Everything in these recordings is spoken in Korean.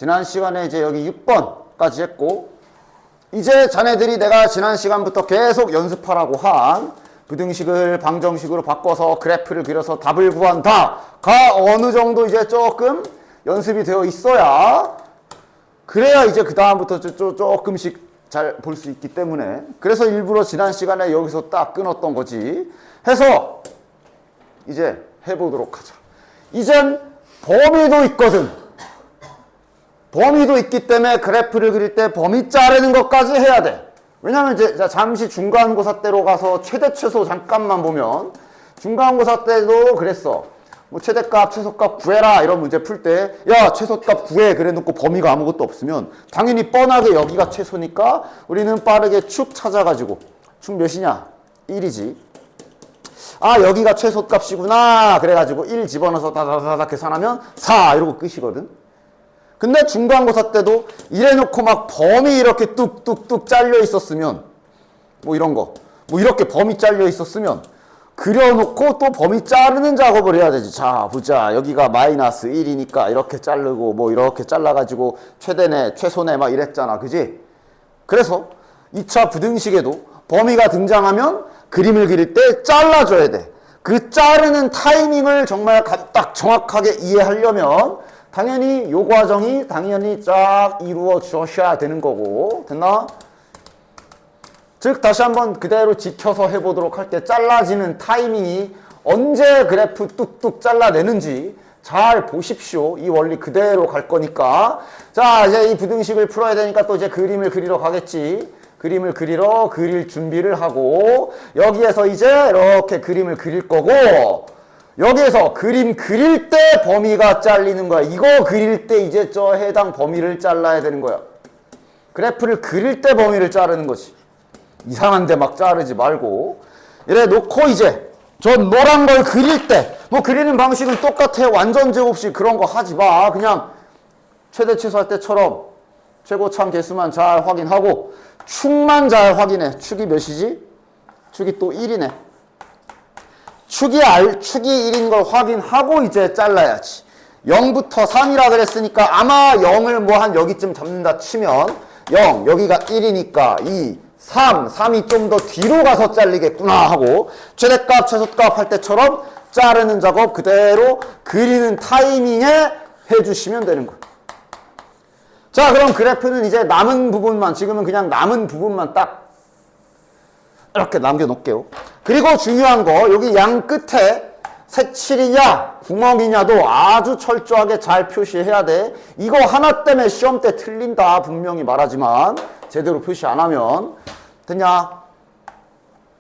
지난 시간에 이제 여기 6번까지 했고, 이제 자네들이 내가 지난 시간부터 계속 연습하라고 한 부등식을 방정식으로 바꿔서 그래프를 그려서 답을 구한다가 어느 정도 이제 조금 연습이 되어 있어야, 그래야 이제 그 다음부터 조금씩 잘 볼 수 있기 때문에, 그래서 일부러 지난 시간에 여기서 딱 끊었던 거지. 해서 이제 해보도록 하자. 이젠 범위도 있거든. 범위도 있기 때문에 그래프를 그릴 때 범위 자르는 것까지 해야 돼. 왜냐면 이제 잠시 중간고사 때로 가서 최대 최소 잠깐만 보면, 중간고사 때도 그랬어. 뭐 최대값 최소값 구해라 이런 문제 풀 때, 야 최소값 구해 그래 놓고 범위가 아무것도 없으면 당연히 뻔하게 여기가 최소니까 우리는 빠르게 축 찾아가지고, 축 몇이냐? 1이지. 아 여기가 최소값이구나 그래가지고 1 집어넣어서 다다다닥 계산하면 4 이러고 끝이거든. 근데 중간고사 때도 이래놓고 막 범위 이렇게 뚝뚝뚝 잘려 있었으면, 뭐 이런 거, 뭐 이렇게 범위 잘려 있었으면 그려놓고 또 범위 자르는 작업을 해야 되지. 자 보자, 여기가 마이너스 1이니까 이렇게 자르고 뭐 이렇게 잘라가지고 최대네 최소네 막 이랬잖아, 그지? 그래서 2차 부등식에도 범위가 등장하면 그림을 그릴 때 잘라줘야 돼. 그 자르는 타이밍을 정말 딱 정확하게 이해하려면 당연히 요 과정이 당연히 쫙 이루어져야 되는 거고, 됐나? 즉 다시 한번 그대로 지켜서 해보도록 할 때 잘라지는 타이밍이 언제 그래프 뚝뚝 잘라내는지 잘 보십시오. 이 원리 그대로 갈 거니까. 자 이제 이 부등식을 풀어야 되니까 또 이제 그림을 그리러 가겠지. 그림을 그리러 그릴 준비를 하고, 여기에서 이제 이렇게 그림을 그릴 거고, 여기에서 그림 그릴 때 범위가 잘리는 거야. 이거 그릴 때 이제 저 해당 범위를 잘라야 되는 거야. 그래프를 그릴 때 범위를 자르는 거지. 이상한데 막 자르지 말고. 이래 놓고 이제 저 노란 걸 그릴 때, 뭐 그리는 방식은 똑같아. 완전 제곱식 그런 거 하지 마. 그냥 최대 최소할 때처럼 최고참 개수만 잘 확인하고 축만 잘 확인해. 축이 몇이지? 축이 또 1이네. 축이 1인 걸 확인하고 이제 잘라야지. 0부터 3이라 그랬으니까 아마 0을 뭐 한 여기쯤 잡는다 치면 0, 여기가 1이니까 2, 3이 좀 더 뒤로 가서 잘리겠구나 하고, 최대값 최소값 할 때처럼 자르는 작업 그대로 그리는 타이밍에 해주시면 되는 거예요. 자 그럼 그래프는 이제 남은 부분만, 지금은 그냥 남은 부분만 딱 이렇게 남겨놓을게요. 그리고 중요한 거, 여기 양 끝에 색칠이냐 구멍이냐도 아주 철저하게 잘 표시해야 돼. 이거 하나 때문에 시험 때 틀린다 분명히 말하지만 제대로 표시 안 하면. 됐냐?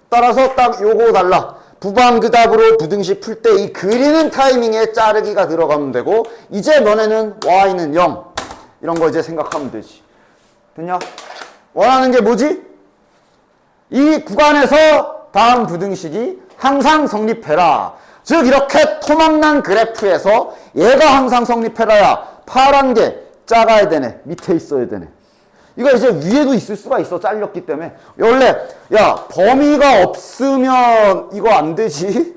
따라서 딱 요거 달라. 부방그답으로 부등식 풀 때 이 그리는 타이밍에 자르기가 들어가면 되고, 이제 너네는 y는 0 이런 거 이제 생각하면 되지. 됐냐? 원하는 게 뭐지? 이 구간에서 다음 부등식이 항상 성립해라. 즉 이렇게 토막난 그래프에서 얘가 항상 성립해라야 파란 게 작아야 되네. 밑에 있어야 되네. 이거 이제 위에도 있을 수가 있어. 잘렸기 때문에. 원래 야 범위가 없으면 이거 안 되지.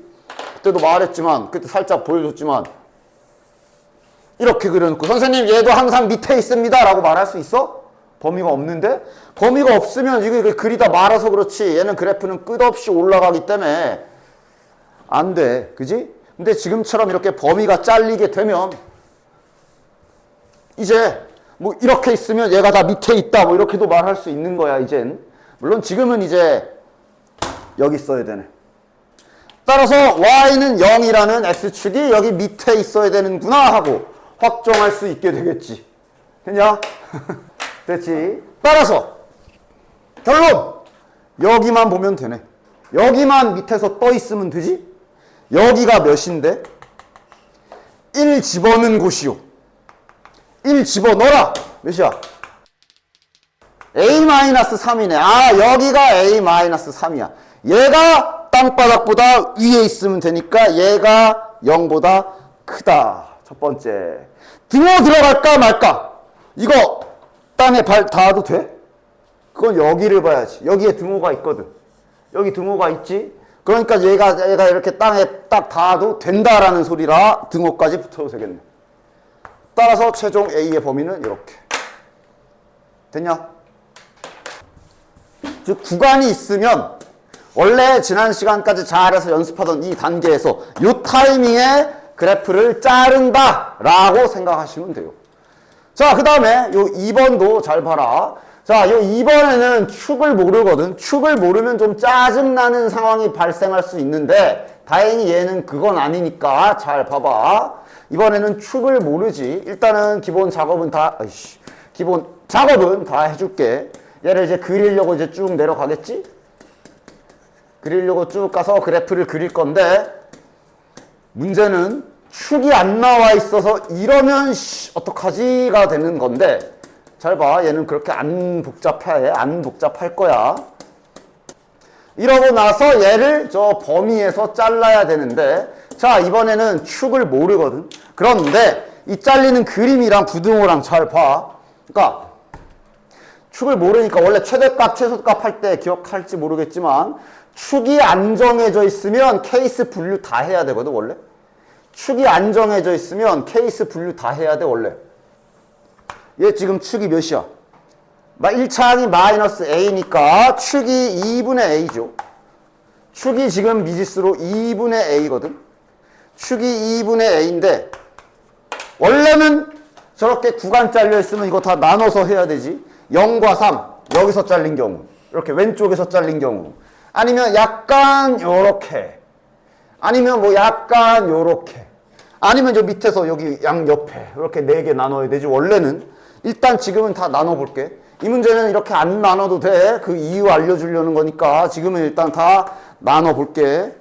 그때도 말했지만, 그때 살짝 보여줬지만, 이렇게 그려놓고 선생님 얘도 항상 밑에 있습니다 라고 말할 수 있어? 범위가 없는데? 범위가 없으면 이거 그리다 말아서 그렇지, 얘는 그래프는 끝없이 올라가기 때문에 안 돼. 그지? 근데 지금처럼 이렇게 범위가 잘리게 되면 이제 뭐 이렇게 있으면 얘가 다 밑에 있다 뭐 이렇게도 말할 수 있는 거야 이젠. 물론 지금은 이제 여기 있어야 되네. 따라서 y는 0이라는 x축이 여기 밑에 있어야 되는구나 하고 확정할 수 있게 되겠지. 됐냐? 됐지? 따라서 결론! 여기만 보면 되네. 여기만 밑에서 떠 있으면 되지? 여기가 몇인데? 1 집어넣은 곳이요. 1 집어넣어라! 몇이야? a-3이네. 아, 여기가 a-3이야. 얘가 땅바닥보다 위에 있으면 되니까 얘가 0보다 크다. 첫 번째. 등호 들어갈까 말까? 이거 땅에 발 닿아도 돼? 그건 여기를 봐야지. 여기에 등호가 있거든. 여기 등호가 있지? 그러니까 얘가 이렇게 땅에 딱 닿아도 된다라는 소리라 등호까지 붙여도 되겠네. 따라서 최종 A의 범위는 이렇게. 됐냐? 즉 구간이 있으면 원래 지난 시간까지 잘해서 연습하던 이 단계에서 이 타이밍에 그래프를 자른다 라고 생각하시면 돼요. 자, 그 다음에 요 2번도 잘 봐라. 자, 요 2번에는 축을 모르거든. 축을 모르면 좀 짜증나는 상황이 발생할 수 있는데 다행히 얘는 그건 아니니까 잘 봐봐. 이번에는 축을 모르지. 일단은 기본 작업은 다 해줄게. 얘를 이제 그리려고 이제 쭉 내려가겠지? 그리려고 쭉 가서 그래프를 그릴 건데 문제는 축이 안 나와 있어서 이러면 어떡하지가 되는 건데 잘 봐. 얘는 그렇게 안 복잡할 거야. 이러고 나서 얘를 저 범위에서 잘라야 되는데 자, 이번에는 축을 모르거든. 그런데 이 잘리는 그림이랑 부등호랑 잘 봐. 그러니까 축을 모르니까 원래 최대값, 최소값 할 때 기억할지 모르겠지만 축이 안 정해져 있으면 케이스 분류 다 해야 되거든, 원래. 축이 안 정해져 있으면 케이스 분류 다 해야 돼, 원래. 얘 지금 축이 몇이야? 1차항이 마이너스 A니까 축이 2분의 A죠. 축이 지금 미지수로 2분의 A거든. 축이 2분의 A인데 원래는 저렇게 구간 잘려 있으면 이거 다 나눠서 해야 되지. 0과 3 여기서 잘린 경우, 이렇게 왼쪽에서 잘린 경우, 아니면 약간 요렇게, 아니면 뭐 약간 요렇게, 아니면 저 밑에서 여기 양옆에 이렇게 4개 나눠야 되지. 원래는 일단 지금은 다 나눠볼게. 이 문제는 이렇게 안 나눠도 돼. 그 이유 알려주려는 거니까 지금은 일단 다 나눠볼게.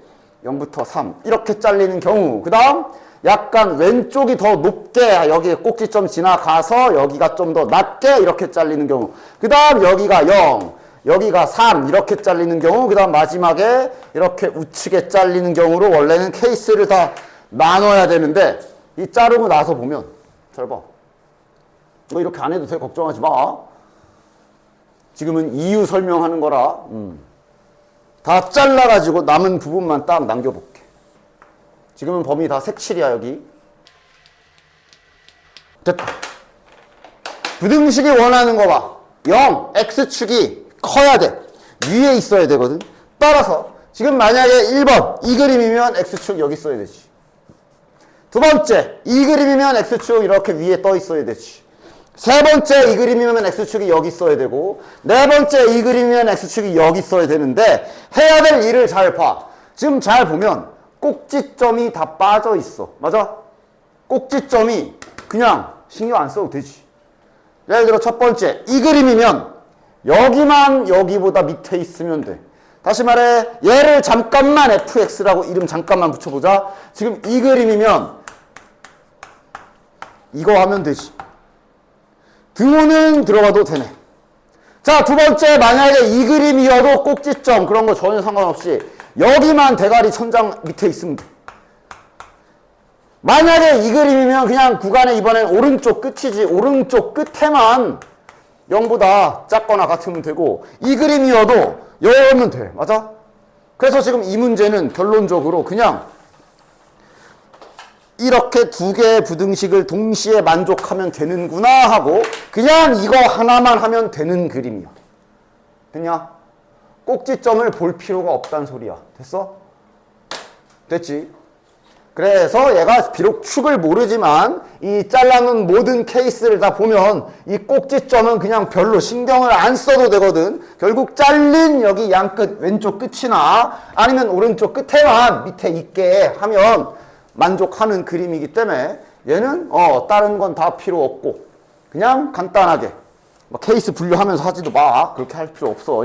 0부터 3 이렇게 잘리는 경우, 그 다음 약간 왼쪽이 더 높게 여기 꼭지점 지나가서 여기가 좀 더 낮게 이렇게 잘리는 경우, 그 다음 여기가 0 여기가 3 이렇게 잘리는 경우, 그 다음 마지막에 이렇게 우측에 잘리는 경우로 원래는 케이스를 다 나눠야 되는데 이 자르고 나서 보면 잘 봐. 너 이렇게 안 해도 돼. 걱정하지 마. 지금은 이유 설명하는 거라 다 잘라가지고 남은 부분만 딱 남겨볼게. 지금은 범위 다 색칠이야. 여기 됐다. 부등식이 원하는 거 봐. 0, x축이 커야 돼. 위에 있어야 되거든. 따라서 지금 만약에 1번 이 그림이면 x축 여기 써야 되지. 두 번째 이 그림이면 x축 이렇게 위에 떠 있어야 되지. 세 번째 이 그림이면 x축이 여기 써야 되고, 네 번째 이 그림이면 x축이 여기 써야 되는데 해야 될 일을 잘 봐. 지금 잘 보면 꼭지점이 다 빠져 있어. 맞아? 꼭지점이 그냥 신경 안 써도 되지. 예를 들어 첫 번째 이 그림이면 여기만 여기보다 밑에 있으면 돼. 다시 말해 얘를 잠깐만 fx라고 이름 잠깐만 붙여보자. 지금 이 그림이면 이거 하면 되지. 등호는 들어가도 되네. 자, 두 번째 만약에 이 그림이어도 꼭지점 그런 거 전혀 상관없이 여기만 대가리 천장 밑에 있으면 돼. 만약에 이 그림이면 그냥 구간의 이번엔 오른쪽 끝이지. 오른쪽 끝에만 0보다 작거나 같으면 되고, 이 그림이어도 여기면 돼. 맞아? 그래서 지금 이 문제는 결론적으로 그냥 이렇게 두 개의 부등식을 동시에 만족하면 되는구나 하고 그냥 이거 하나만 하면 되는 그림이야. 됐냐? 꼭지점을 볼 필요가 없다는 소리야. 됐어? 됐지? 그래서 얘가 비록 축을 모르지만 이 잘라놓은 모든 케이스를 다 보면 이 꼭지점은 그냥 별로 신경을 안 써도 되거든. 결국 잘린 여기 양끝 왼쪽 끝이나 아니면 오른쪽 끝에만 밑에 있게 하면 만족하는 그림이기 때문에 얘는 다른 건 다 필요 없고 그냥 간단하게 케이스 분류하면서 하지도 마. 그렇게 할 필요 없어.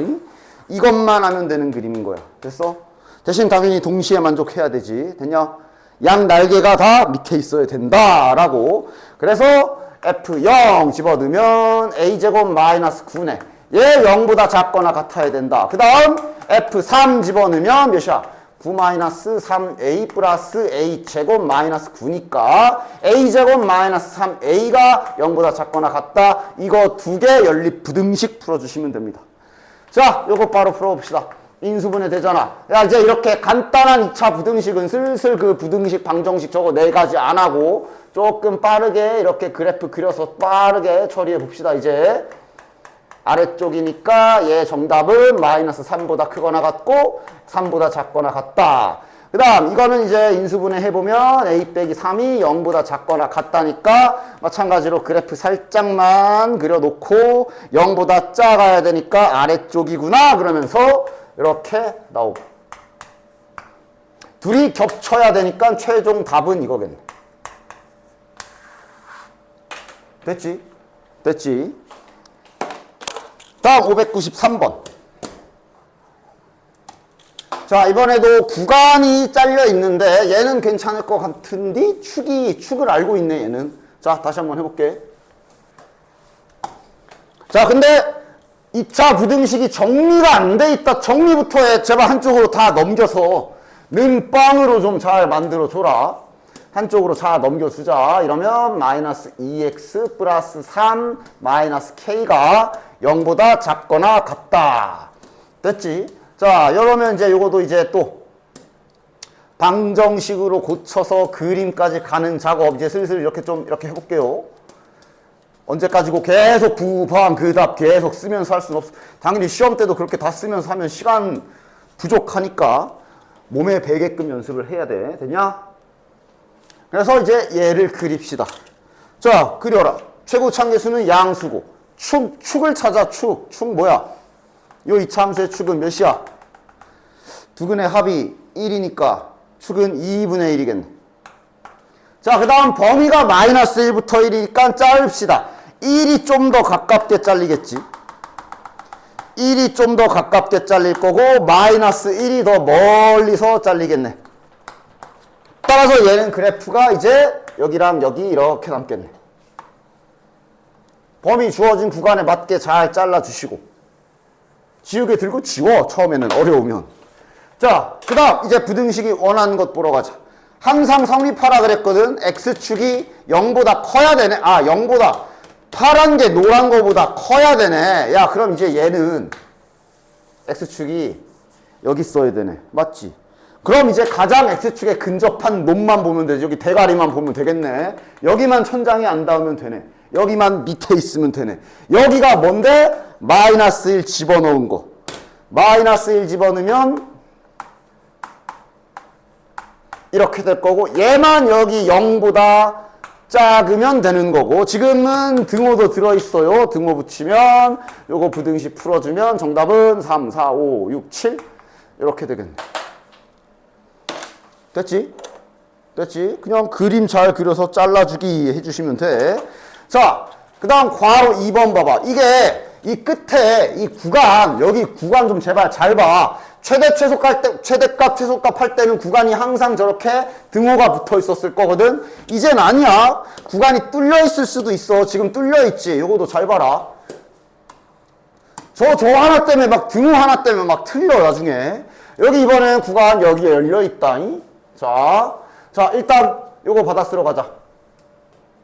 이것만 하면 되는 그림인 거야. 됐어? 대신 당연히 동시에 만족해야 되지. 됐냐? 양 날개가 다 밑에 있어야 된다라고. 그래서 F0 집어넣으면 A제곱 마이너스 9네. 얘 0보다 작거나 같아야 된다. 그 다음 F3 집어넣으면 몇이야? 9 마이너스 3A 플러스 A제곱 마이너스 9니까 A제곱 마이너스 3A가 0보다 작거나 같다. 이거 두 개 연립 부등식 풀어주시면 됩니다. 자, 요거 바로 풀어봅시다. 인수분해 되잖아. 야, 이제 이렇게 간단한 2차 부등식은 슬슬 그 부등식, 방정식 저거 4가지 안 하고 조금 빠르게 이렇게 그래프 그려서 빠르게 처리해 봅시다, 이제. 아래쪽이니까 얘 정답은 마이너스 3보다 크거나 같고 3보다 작거나 같다. 그 다음 이거는 이제 인수분해 해보면 a 빼기 3이 0보다 작거나 같다니까 마찬가지로 그래프 살짝만 그려놓고 0보다 작아야 되니까 아래쪽이구나 그러면서 이렇게 나오고 둘이 겹쳐야 되니까 최종 답은 이거겠네. 됐지? 됐지? 다음 593번. 자, 이번에도 구간이 잘려 있는데 얘는 괜찮을 것 같은데 축을 알고 있네, 얘는. 자, 다시 한번 해볼게. 자, 근데 2차 부등식이 정리가 안 돼 있다. 정리부터 해. 제발 한쪽으로 다 넘겨서 는빵으로 좀 잘 만들어 줘라. 한쪽으로 잘 넘겨주자. 이러면 마이너스 2x 플러스 3 마이너스 k가 0보다 작거나 같다. 됐지? 자, 이러면 이제 요거도 이제 또 방정식으로 고쳐서 그림까지 가는 작업 이제 슬슬 이렇게 좀 이렇게 해볼게요. 언제까지고 계속 부방 그 답 계속 쓰면서 할 수는 없어. 당연히 시험 때도 그렇게 다 쓰면서 하면 시간 부족하니까 몸에 배게끔 연습을 해야 돼. 되냐? 그래서 이제 얘를 그립시다. 자, 그려라. 최고 참계수는 양수고 축을 찾아. 축 뭐야? 요 이차함수의 축은 몇이야? 두근의 합이 1이니까 축은 2분의 1이겠네. 자, 그 다음 범위가 마이너스 1부터 1이니까 자릅시다. 1이 좀 더 가깝게 잘리겠지. 1이 좀 더 가깝게 잘릴 거고 마이너스 1이 더 멀리서 잘리겠네. 따라서 얘는 그래프가 이제 여기랑 여기 이렇게 남겠네. 범위 주어진 구간에 맞게 잘 잘라주시고 지우개 들고 지워. 처음에는 어려우면. 자, 그 다음 이제 부등식이 원하는 것 보러 가자. 항상 성립하라 그랬거든. x축이 0보다 커야 되네. 아, 0보다 파란 게 노란 거보다 커야 되네. 야, 그럼 이제 얘는 x축이 여기 써야 되네. 맞지? 그럼 이제 가장 x축에 근접한 놈만 보면 되지. 여기 대가리만 보면 되겠네. 여기만 천장이 안 닿으면 되네. 여기만 밑에 있으면 되네. 여기가 뭔데? 마이너스 1 집어넣은 거. 마이너스 1 집어넣으면 이렇게 될 거고 얘만 여기 0보다 작으면 되는 거고 지금은 등호도 들어있어요. 등호 붙이면 요거 부등식 풀어주면 정답은 3, 4, 5, 6, 7 이렇게 되겠네. 됐지? 됐지? 그냥 그림 잘 그려서 잘라주기 해주시면 돼. 자, 그 다음 괄호 2번 봐봐. 이게 이 끝에 이 구간, 여기 구간 좀 제발 잘 봐. 최대 최소값 때, 최대값 최소값 할 때는 구간이 항상 저렇게 등호가 붙어 있었을 거거든. 이젠 아니야. 구간이 뚫려 있을 수도 있어. 지금 뚫려 있지. 요거도 잘 봐라. 저 하나 때문에 막 등호 하나 때문에 막 틀려 나중에. 여기 이번엔 구간 여기에 열려 있다. 자, 일단 요거 받아 쓰러 가자.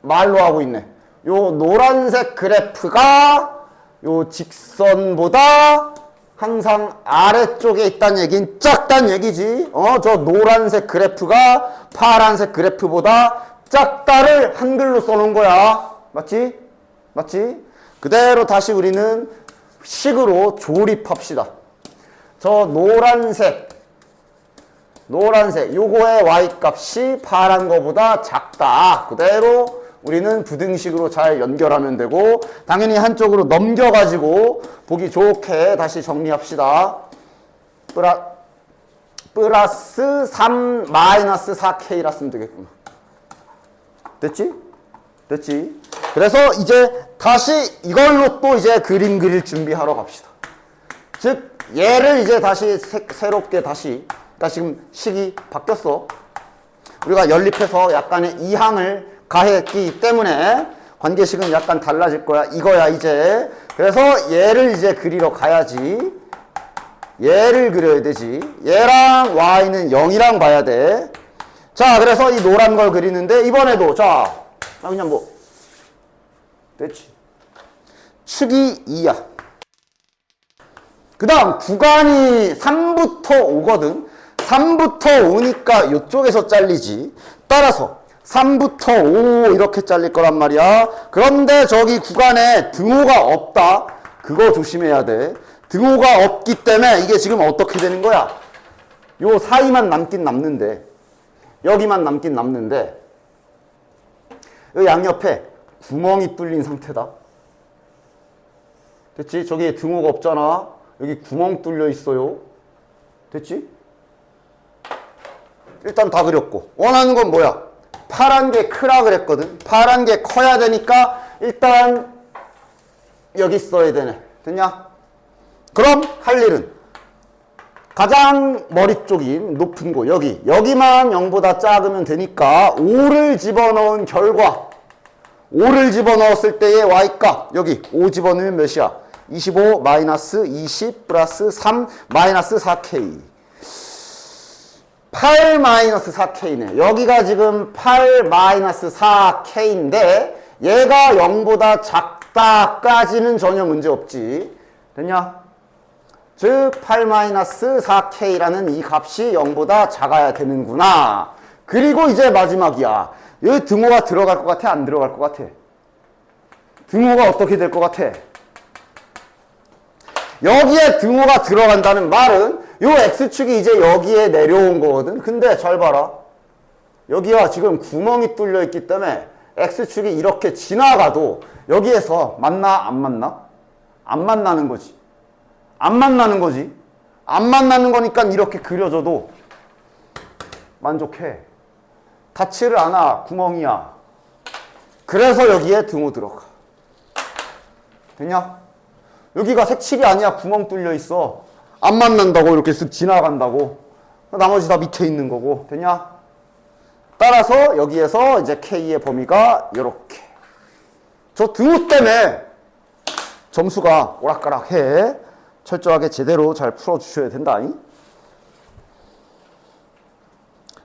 말로 하고 있네. 요 노란색 그래프가 요 직선보다 항상 아래쪽에 있다는 얘긴 작다는 얘기지. 저 노란색 그래프가 파란색 그래프보다 작다를 한글로 써놓은 거야. 맞지? 맞지? 그대로 다시 우리는 식으로 조립합시다. 저 노란색 요거의 y값이 파란 거보다 작다. 그대로 우리는 부등식으로 잘 연결하면 되고 당연히 한쪽으로 넘겨가지고 보기 좋게 다시 정리합시다. 플러스 3 마이너스 4k라 쓰면 되겠구나. 됐지? 됐지? 그래서 이제 다시 이걸로 또 이제 그림 그릴 준비하러 갑시다. 즉 얘를 이제 다시 새롭게 다시 그러니까 지금 식이 바뀌었어. 우리가 연립해서 약간의 이항을 가했기 때문에 관계식은 약간 달라질 거야. 이거야 이제. 그래서 얘를 이제 그리러 가야지. 얘를 그려야 되지. 얘랑 y는 0이랑 봐야 돼. 자, 그래서 이 노란 걸 그리는데 이번에도 자, 그냥 뭐 됐지. 축이 2야. 그 다음 구간이 3부터 5거든. 3부터 5니까 이쪽에서 잘리지. 따라서 3부터 5 이렇게 잘릴 거란 말이야. 그런데 저기 구간에 등호가 없다. 그거 조심해야 돼. 등호가 없기 때문에 이게 지금 어떻게 되는 거야? 요 사이만 남긴 남는데, 여기만 남긴 남는데, 이 양옆에 구멍이 뚫린 상태다. 됐지? 저기에 등호가 없잖아. 여기 구멍 뚫려 있어요. 됐지? 일단 다 그렸고. 원하는 건 뭐야? 파란 게 크라 그랬거든. 파란 게 커야 되니까 일단 여기 써야 되네. 됐냐? 그럼 할 일은 가장 머리 쪽인 높은 곳 여기만 0보다 작으면 되니까 5를 집어넣은 결과 5를 집어넣었을 때의 y값 여기 5 집어넣으면 몇이야? 25 마이너스 20 플러스 3 마이너스 4k 8 마이너스 4k네. 여기가 지금 8 마이너스 4k인데 얘가 0보다 작다까지는 전혀 문제 없지. 됐냐? 즉 8 마이너스 4k라는 이 값이 0보다 작아야 되는구나. 그리고 이제 마지막이야. 여기 등호가 들어갈 것 같아? 안 들어갈 것 같아? 등호가 어떻게 될 것 같아? 여기에 등호가 들어간다는 말은 요 x축이 이제 여기에 내려온 거거든. 근데 잘 봐라. 여기가 지금 구멍이 뚫려 있기 때문에 x축이 이렇게 지나가도 여기에서 만나 안 만나? 안 만나는 거지. 안 만나는 거지. 안 만나는 거니까 이렇게 그려줘도 만족해. 닿지를 않아. 구멍이야. 그래서 여기에 등호 들어가. 됐냐? 여기가 색칠이 아니야. 구멍 뚫려 있어. 안 만난다고 이렇게 쓱 지나간다고. 나머지 다 밑에 있는 거고. 됐냐? 따라서 여기에서 이제 K의 범위가 이렇게. 저 등호 때문에 점수가 오락가락해. 철저하게 제대로 잘 풀어주셔야 된다.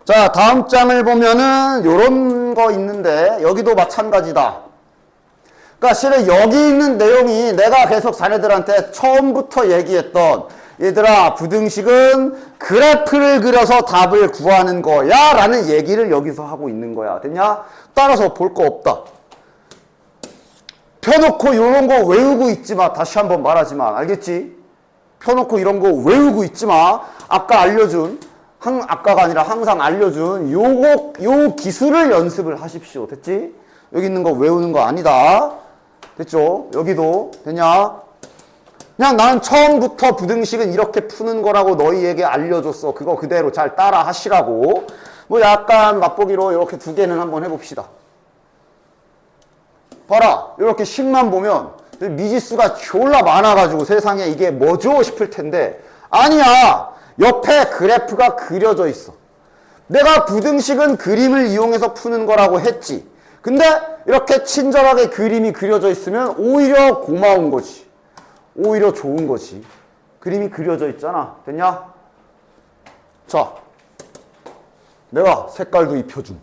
자, 다음 장을 보면은 요런 거 있는데 여기도 마찬가지다. 그러니까 실은 여기 있는 내용이 내가 계속 자네들한테 처음부터 얘기했던 얘들아 부등식은 그래프를 그려서 답을 구하는 거야 라는 얘기를 여기서 하고 있는 거야. 됐냐? 따라서 볼 거 없다. 펴놓고 이런 거 외우고 있지 마. 다시 한번 말하지만 알겠지? 펴놓고 이런 거 외우고 있지 마. 아까 알려준 아까가 아니라 항상 알려준 요 기술을 연습을 하십시오. 됐지? 여기 있는 거 외우는 거 아니다. 됐죠? 여기도 됐냐? 그냥 나는 처음부터 부등식은 이렇게 푸는 거라고 너희에게 알려줬어. 그거 그대로 잘 따라 하시라고. 뭐 약간 맛보기로 이렇게 두 개는 한번 해봅시다. 봐라. 이렇게 식만 보면 미지수가 졸라 많아가지고 세상에 이게 뭐죠 싶을 텐데 아니야. 옆에 그래프가 그려져 있어. 내가 부등식은 그림을 이용해서 푸는 거라고 했지. 근데 이렇게 친절하게 그림이 그려져 있으면 오히려 고마운 거지. 오히려 좋은 거지. 그림이 그려져 있잖아. 됐냐? 자, 내가 색깔도 입혀줌.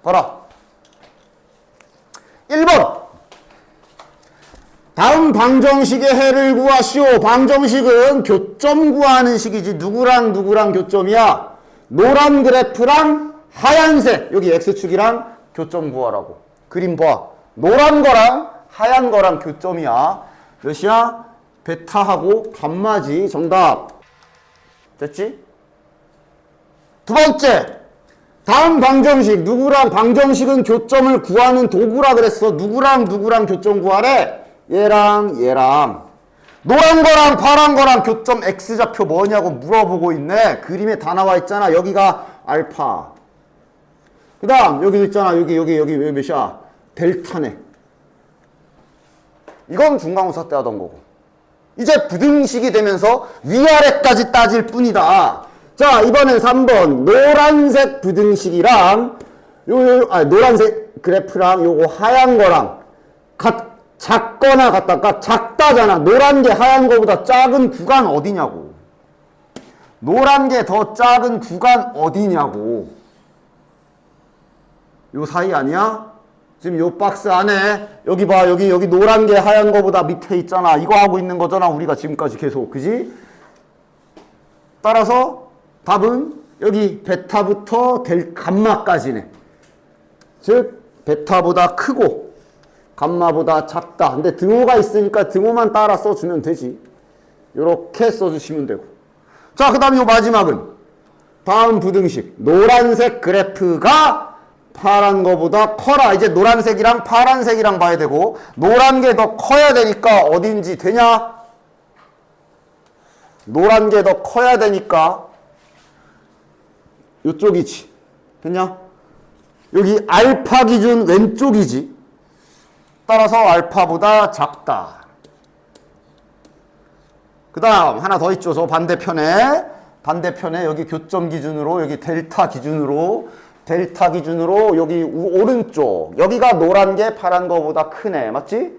봐라. 1번. 다음 방정식의 해를 구하시오. 방정식은 교점 구하는 식이지. 누구랑 누구랑 교점이야? 노란 그래프랑 하얀색. 여기 x축이랑 교점 구하라고. 그림 봐. 노란 거랑 하얀 거랑 교점이야. 몇이야? 베타하고 감마지. 정답. 됐지? 두 번째. 다음 방정식. 누구랑 방정식은 교점을 구하는 도구라 그랬어. 누구랑 누구랑 교점 구하래? 얘랑 얘랑. 노란 거랑 파란 거랑 교점 x좌표 뭐냐고 물어보고 있네. 그림에 다 나와 있잖아. 여기가 알파. 그 다음 여기도 있잖아. 여기 몇이야? 델타네. 이건 중간고사 때 하던 거고. 이제 부등식이 되면서 위아래까지 따질 뿐이다. 자, 이번엔 3번. 노란색 부등식이랑 노란색 그래프랑 요거 하얀 거랑 작거나 같다가 작다잖아. 노란 게 하얀 거보다 작은 구간 어디냐고. 노란 게 더 작은 구간 어디냐고. 요 사이 아니야? 지금 요 박스 안에 여기 봐. 여기 노란 게 하얀 거보다 밑에 있잖아. 이거 하고 있는 거잖아. 우리가 지금까지 계속. 그지? 따라서 답은 여기 베타부터 감마까지네. 즉 베타보다 크고 감마보다 작다. 근데 등호가 있으니까 등호만 따라 써주면 되지. 요렇게 써주시면 되고. 자, 그 다음에 요 마지막은 다음 부등식. 노란색 그래프가 파란 거보다 커라. 이제 노란색이랑 파란색이랑 봐야 되고, 노란 게 더 커야 되니까 어딘지 되냐? 노란 게 더 커야 되니까 요쪽이지. 됐냐? 여기 알파 기준 왼쪽이지. 따라서 알파보다 작다. 그 다음 하나 더 있죠. 저 반대편에 여기 교점 기준으로, 여기 델타 기준으로 여기 오른쪽 여기가 노란 게 파란 거보다 크네. 맞지?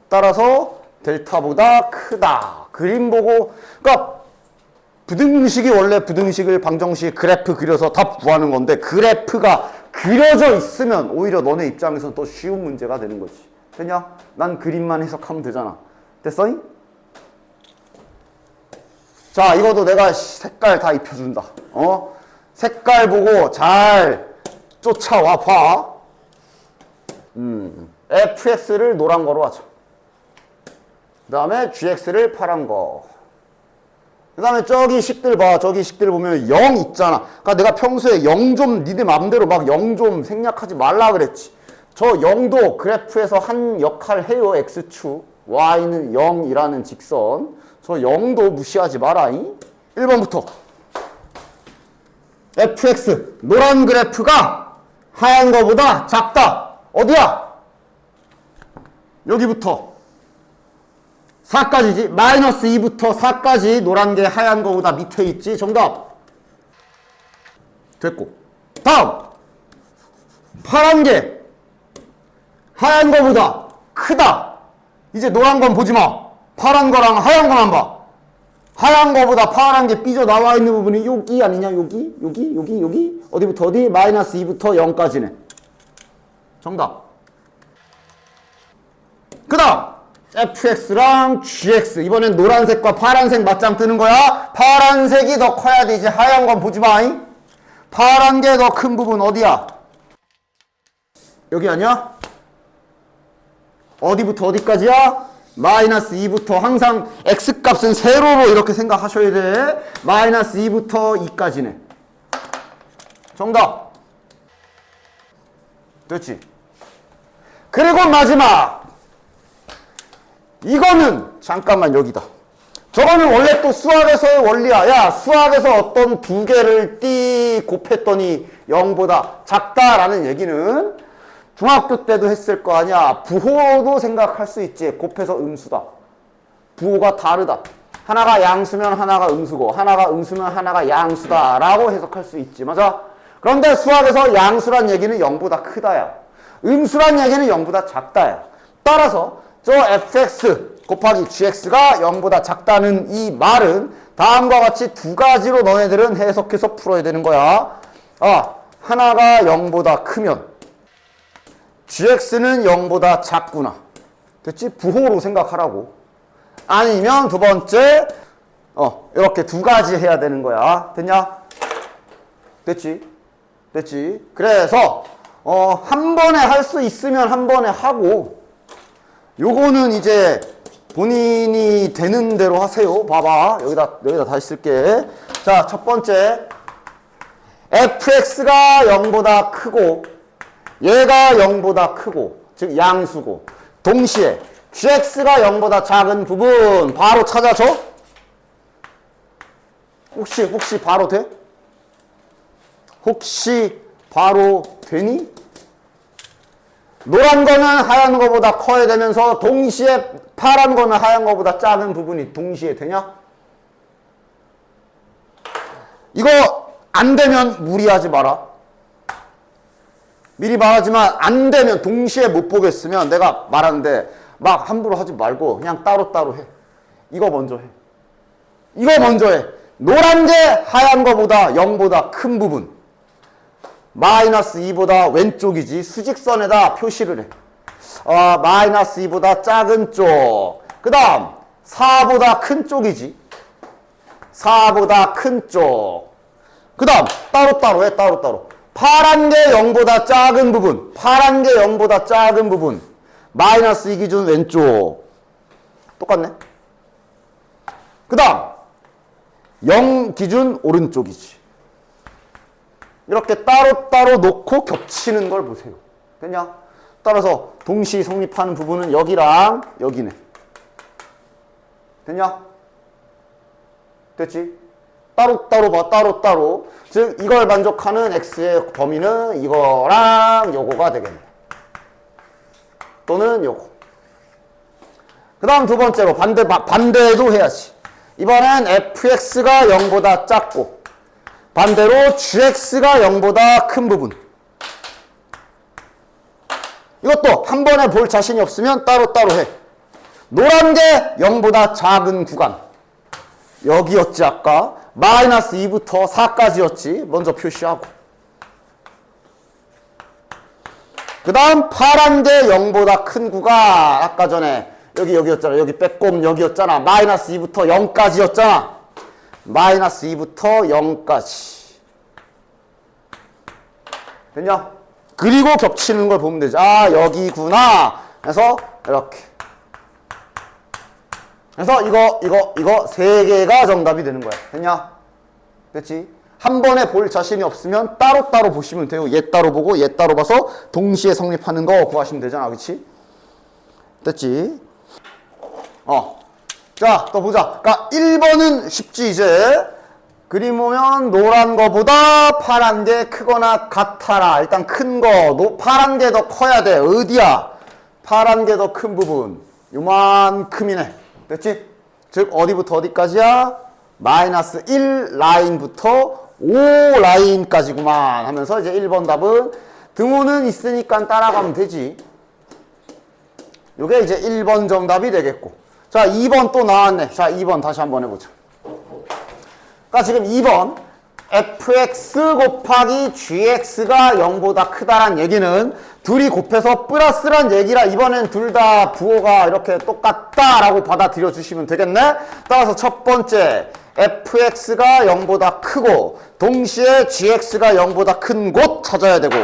따라서 델타보다 크다. 그림 보고, 그러니까 부등식이 원래 부등식을 방정식 그래프 그려서 답 구하는 건데, 그래프가 그려져 있으면 오히려 너네 입장에서는 더 쉬운 문제가 되는 거지. 되냐? 난 그림만 해석하면 되잖아. 됐어잉? 자, 이것도 내가 색깔 다 입혀준다. 색깔 보고 잘 쫓아와 봐. fx를 노란 거로 하자. 그 다음에 gx를 파란 거. 그 다음에 저기 식들 봐. 저기 식들 보면 0 있잖아. 그러니까 내가 평소에 0 좀 니네 맘대로 막 0 좀 생략하지 말라 그랬지. 저 0도 그래프에서 한 역할 해요. x축. y는 0이라는 직선. 저 0도 무시하지 마라. 1번부터. fx. 노란 그래프가 하얀 거보다 작다. 어디야? 여기부터. 4까지지. 마이너스 2부터 4까지 노란 게 하얀 거보다 밑에 있지. 정답. 됐고. 다음. 파란 게 하얀 거보다 크다. 이제 노란 건 보지 마. 파란 거랑 하얀 거만 봐. 하얀 거보다 파란 게 삐져나와 있는 부분이 여기 아니냐? 여기? 어디부터 어디? 마이너스 2부터 0까지네. 정답. 그 다음. fx랑 gx. 이번엔 노란색과 파란색 맞짱 뜨는 거야. 파란색이 더 커야 되지. 하얀 건 보지 마. 파란 게 더 큰 부분 어디야? 여기 아니야? 어디부터 어디까지야? 마이너스 2부터 항상 x값은 세로로 이렇게 생각하셔야 돼. 마이너스 2부터 2까지네. 정답. 됐지? 그리고 마지막. 이거는 잠깐만 여기다. 저거는 원래 또 수학에서의 원리야. 야, 수학에서 어떤 두 개를 띠 곱했더니 0보다 작다라는 얘기는 중학교 때도 했을 거 아니야. 부호도 생각할 수 있지. 곱해서 음수다. 부호가 다르다. 하나가 양수면 하나가 음수고, 하나가 음수면 하나가 양수다 라고 해석할 수 있지. 맞아? 그런데 수학에서 양수란 얘기는 0보다 크다야. 음수란 얘기는 0보다 작다야. 따라서 저 fx 곱하기 gx가 0보다 작다는 이 말은 다음과 같이 두 가지로 너네들은 해석해서 풀어야 되는 거야. 하나가 0보다 크면 gx는 0보다 작구나. 됐지? 부호로 생각하라고. 아니면 두 번째, 이렇게 두 가지 해야 되는 거야. 됐냐? 됐지? 그래서, 한 번에 할 수 있으면 한 번에 하고, 요거는 이제 본인이 되는 대로 하세요. 봐봐. 여기다 다시 쓸게. 자, 첫 번째. fx가 0보다 크고, 얘가 0보다 크고, 즉 양수고, 동시에 gx가 0보다 작은 부분 바로 찾아줘? 혹시 바로 돼? 혹시 바로 되니? 노란 거는 하얀 거보다 커야 되면서 동시에 파란 거는 하얀 거보다 작은 부분이 동시에 되냐? 이거 안 되면 무리하지 마라. 미리 말하지만 안 되면 동시에 못 보겠으면 내가 말하는데 막 함부로 하지 말고 그냥 따로따로 해. 이거 먼저 해. 노란 게 하얀 거보다 0보다 큰 부분. 마이너스 2보다 왼쪽이지. 수직선에다 표시를 해. 마이너스 2보다 작은 쪽. 그 다음 4보다 큰 쪽이지. 4보다 큰 쪽. 그 다음 따로따로 해. 따로따로. 파란 게 0보다 작은 부분. 파란 게 0보다 작은 부분. 마이너스 2 기준 왼쪽. 똑같네. 그 다음 0 기준 오른쪽이지. 이렇게 따로따로 놓고 겹치는 걸 보세요. 됐냐? 따라서 동시 성립하는 부분은 여기랑 여기네. 됐냐? 됐지? 따로따로 봐. 따로따로. 즉 이걸 만족하는 x의 범위는 이거랑 요거가 되겠네. 또는 요거. 그 다음 두 번째로 반대도 해야지. 이번엔 fx가 0보다 작고 반대로 gx가 0보다 큰 부분. 이것도 한 번에 볼 자신이 없으면 따로따로 해. 노란 게 0보다 작은 구간. 여기였지 아까. 마이너스 2부터 4까지였지. 먼저 표시하고. 그 다음 파란 게 0보다 큰 구간. 아까 전에 여기였잖아. 여기 빼꼼 여기였잖아. 마이너스 2부터 0까지였잖아. 마이너스 2부터 0까지. 됐냐? 그리고 겹치는 걸 보면 되지. 아, 여기구나. 그래서 이렇게. 그래서 이거 세 개가 정답이 되는 거야. 됐냐? 됐지? 한 번에 볼 자신이 없으면 따로따로 보시면 돼요. 얘 따로 보고 얘 따로 봐서 동시에 성립하는 거 구하시면 되잖아. 그치? 됐지? 자, 또 보자. 그러니까 1번은 쉽지, 이제. 그림 보면 노란 거보다 파란 게 크거나 같아라. 일단 큰 거. 파란 게 더 커야 돼. 어디야? 파란 게 더 큰 부분. 요만큼이네. 됐지? 즉, 어디부터 어디까지야? 마이너스 1 라인부터 5 라인까지구만 하면서 이제 1번 답은 등호는 있으니까 따라가면 되지. 요게 이제 1번 정답이 되겠고. 자, 2번 또 나왔네. 자, 2번 다시 한번 해보자. 그러니까 지금 2번 fx 곱하기 gx가 0보다 크다란 얘기는 둘이 곱해서 플러스란 얘기라 이번엔 둘 다 부호가 이렇게 똑같다라고 받아들여 주시면 되겠네. 따라서 첫 번째 fx가 0보다 크고 동시에 gx가 0보다 큰 곳 찾아야 되고,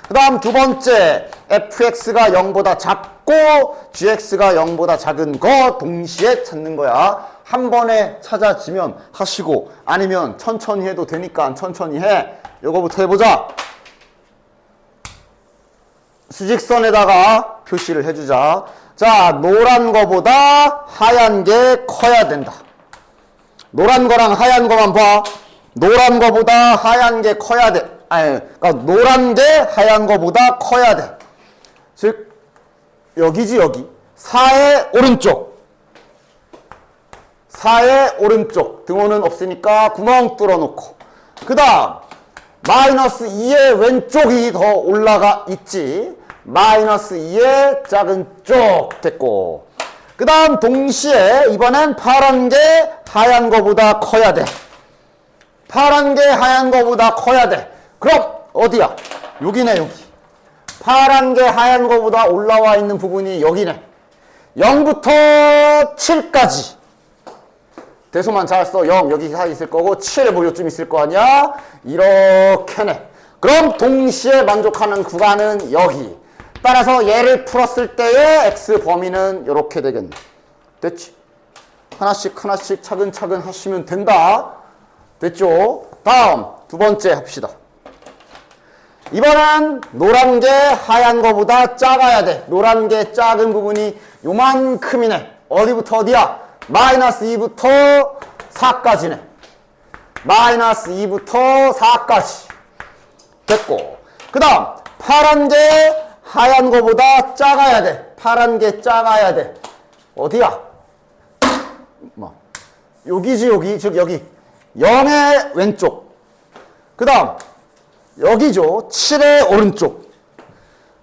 그 다음 두 번째 fx가 0보다 작고 gx가 0보다 작은 거 동시에 찾는 거야. 한 번에 찾아지면 하시고 아니면 천천히 해도 되니까 천천히 해. 요거부터 해보자. 수직선에다가 표시를 해주자. 자, 노란 거보다 하얀 게 커야 된다. 노란 거랑 하얀 거만 봐. 노란 거보다 하얀 게 커야 돼. 아니, 그러니까 노란 게 하얀 거보다 커야 돼. 즉 여기지, 여기. 4의 오른쪽. 4의 오른쪽. 등호는 없으니까 구멍 뚫어놓고. 그 다음 마이너스 2의 왼쪽이 더 올라가 있지. 마이너스 2의 작은 쪽 됐고, 그 다음 동시에 이번엔 파란 게 하얀 거보다 커야 돼. 파란 게 하얀 거보다 커야 돼. 그럼 어디야? 여기네, 여기. 파란 게 하얀 거보다 올라와 있는 부분이 여기네. 0부터 7까지. 대소만 잘 써. 0 여기 다 있을 거고 7 뭐 요쯤 있을 거 아니야? 이렇게네. 그럼 동시에 만족하는 구간은 여기. 따라서 얘를 풀었을 때의 x 범위는 이렇게 되겠네. 됐지? 하나씩 하나씩 차근차근 하시면 된다. 됐죠? 다음 두 번째 합시다. 이번엔 노란 게 하얀 거보다 작아야 돼. 노란 게 작은 부분이 요만큼이네. 어디부터 어디야? 마이너스 2부터 4까지네. 마이너스 2부터 4까지. 됐고. 그 다음, 파란 게 하얀 거보다 작아야 돼. 파란 게 작아야 돼. 어디야? 뭐. 여기지, 여기. 즉, 여기. 0의 왼쪽. 그 다음, 여기죠. 7의 오른쪽.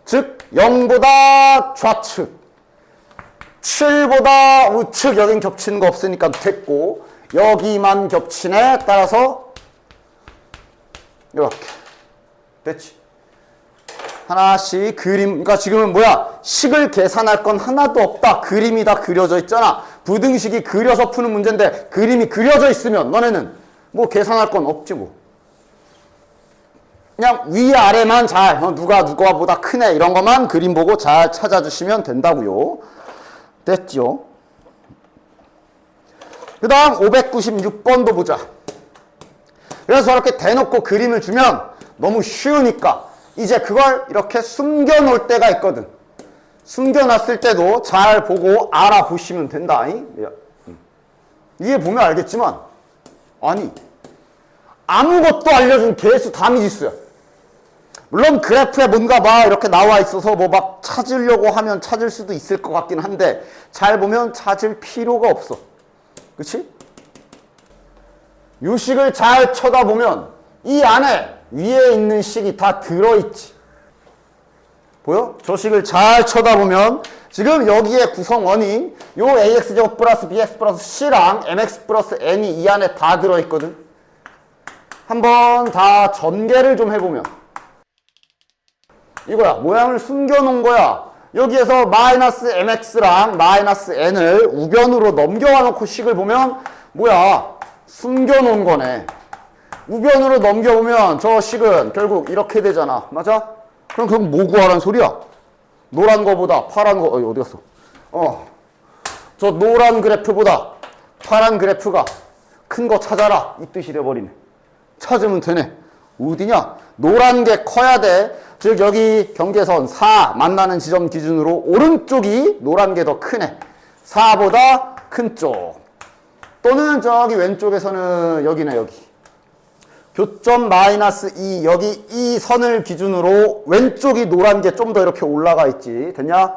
즉, 0보다 좌측. 7보다 우측. 여긴 겹치는 거 없으니까 됐고, 여기만 겹치네. 따라서 이렇게 됐지? 하나씩 그림, 그러니까 지금은 뭐야? 식을 계산할 건 하나도 없다. 그림이 다 그려져 있잖아. 부등식이 그려서 푸는 문제인데 그림이 그려져 있으면 너네는 뭐 계산할 건 없지 뭐. 그냥 위아래만 잘 누가 누구보다 크네 이런 것만 그림 보고 잘 찾아주시면 된다고요. 됐죠? 그 다음 596번도 보자. 그래서 저렇게 대놓고 그림을 주면 너무 쉬우니까 이제 그걸 이렇게 숨겨놓을 때가 있거든. 숨겨놨을 때도 잘 보고 알아보시면 된다. 이게 보면 알겠지만 아니 아무것도 알려준 개수 다 미지수야. 물론 그래프에 뭔가 막 이렇게 나와 있어서 뭐 막 찾으려고 하면 찾을 수도 있을 것 같긴 한데 잘 보면 찾을 필요가 없어. 그치? 이 식을 잘 쳐다보면 이 안에 위에 있는 식이 다 들어있지. 보여? 저 식을 잘 쳐다보면 지금 여기에 구성원인 요 ax제곱 플러스 bx 플러스 c랑 mx 플러스 n이 이 안에 다 들어있거든. 한번 다 전개를 좀 해보면 이거야. 모양을 숨겨놓은 거야. 여기에서 마이너스 mx랑 마이너스 n을 우변으로 넘겨와 놓고 식을 보면 뭐야? 숨겨놓은 거네. 우변으로 넘겨보면 저 식은 결국 이렇게 되잖아. 맞아? 그럼 결국 뭐 구하라는 소리야? 노란 거보다 파란 거, 어디 갔어? 저 노란 그래프보다 파란 그래프가 큰 거 찾아라. 이 뜻이 돼버리네. 찾으면 되네. 어디냐? 노란 게 커야 돼. 즉 여기 경계선 4 만나는 지점 기준으로 오른쪽이 노란 게 더 크네. 4보다 큰 쪽. 또는 저기 왼쪽에서는 여기네 여기. 교점 마이너스 2 여기 이 선을 기준으로 왼쪽이 노란 게 좀 더 이렇게 올라가 있지. 됐냐?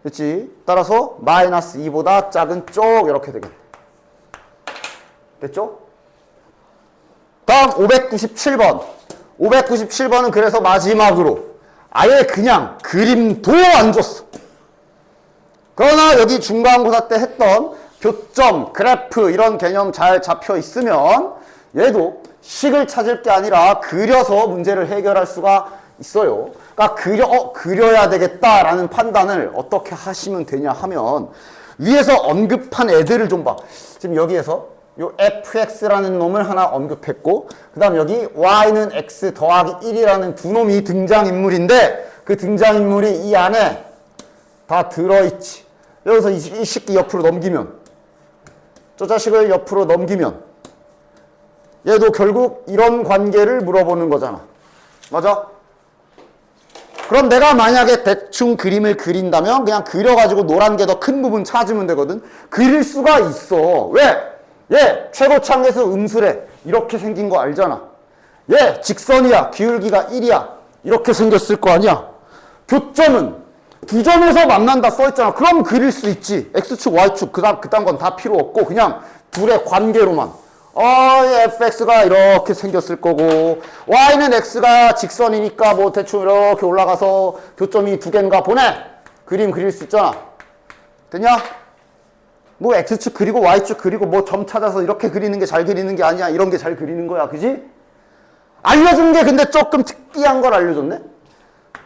됐지? 따라서 마이너스 2보다 작은 쪽 이렇게 되겠네. 됐죠? 다음 597번. 597번은 그래서 마지막으로 아예 그냥 그림도 안 줬어. 그러나 여기 중간고사 때 했던 교점, 그래프 이런 개념 잘 잡혀 있으면 얘도 식을 찾을 게 아니라 그려서 문제를 해결할 수가 있어요. 그러니까 그려야 되겠다라는 판단을 어떻게 하시면 되냐 하면 위에서 언급한 애들을 좀 봐. 지금 여기에서 요 fx라는 놈을 하나 언급했고 그 다음 여기 y는 x 더하기 1이라는 두 놈이 등장인물인데 그 등장인물이 이 안에 다 들어있지. 여기서 이 식기 옆으로 넘기면 저 자식을 옆으로 넘기면 얘도 결국 이런 관계를 물어보는 거잖아. 맞아? 그럼 내가 만약에 대충 그림을 그린다면 그냥 그려가지고 노란 게 더 큰 부분 찾으면 되거든. 그릴 수가 있어. 왜? 얘 최고창에서 음수래. 이렇게 생긴 거 알잖아. 얘 직선이야. 기울기가 1이야. 이렇게 생겼을 거 아니야. 교점은 두 점에서 만난다 써있잖아. 그럼 그릴 수 있지. X축, Y축 그딴 건 다 필요 없고 그냥 둘의 관계로만. fx가 이렇게 생겼을 거고 y는 x가 직선이니까 뭐 대충 이렇게 올라가서 교점이 두 개인가 보네. 그림 그릴 수 있잖아. 됐냐? 뭐 x축 그리고 y축 그리고 뭐 점 찾아서 이렇게 그리는 게 잘 그리는 게 아니야. 이런 게 잘 그리는 거야. 그지? 알려준 게 근데 조금 특이한 걸 알려줬네.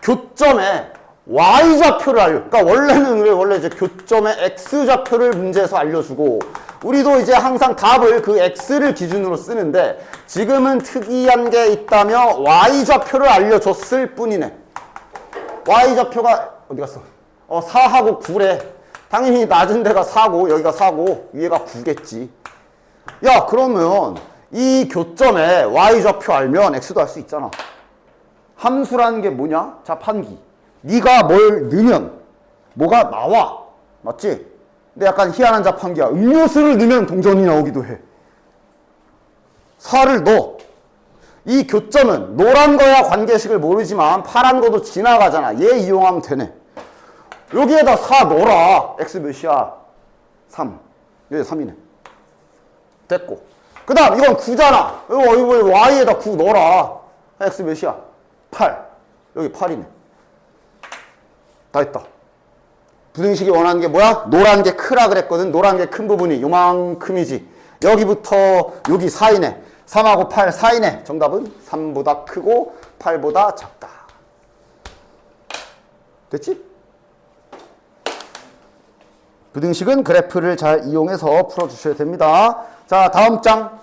교점에 y좌표를 그러니까 원래는 원래 이제 교점의 x좌표를 문제에서 알려주고 우리도 이제 항상 답을 그 x를 기준으로 쓰는데 지금은 특이한 게 있다며 y좌표를 알려줬을 뿐이네. y좌표가 어디 갔어? 4하고 9래. 당연히 낮은 데가 4고 여기가 4고 위에가 9겠지. 야 그러면 이 교점에 y좌표 알면 x도 알 수 있잖아. 함수라는 게 뭐냐? 자판기. 네가 뭘 넣으면 뭐가 나와. 맞지? 근데 약간 희한한 자판기야. 음료수를 넣으면 동전이 나오기도 해. 4를 넣어. 이 교점은 노란 거야 관계식을 모르지만 파란 거도 지나가잖아. 얘 이용하면 되네. 여기에다 4 넣어라. x 몇이야? 3. 여기 3이네. 됐고. 그 다음 이건 9잖아. 이거 y에다 9 넣어라. x 몇이야? 8. 여기 8이네. 다 했다. 부등식이 원하는 게 뭐야? 노란 게 크라 그랬거든. 노란 게 큰 부분이 요만큼이지. 여기부터 여기 4이네. 3하고 8 4이네. 정답은 3보다 크고 18보다 작다. 됐지? 부등식은 그래프를 잘 이용해서 풀어주셔야 됩니다. 자, 다음 장.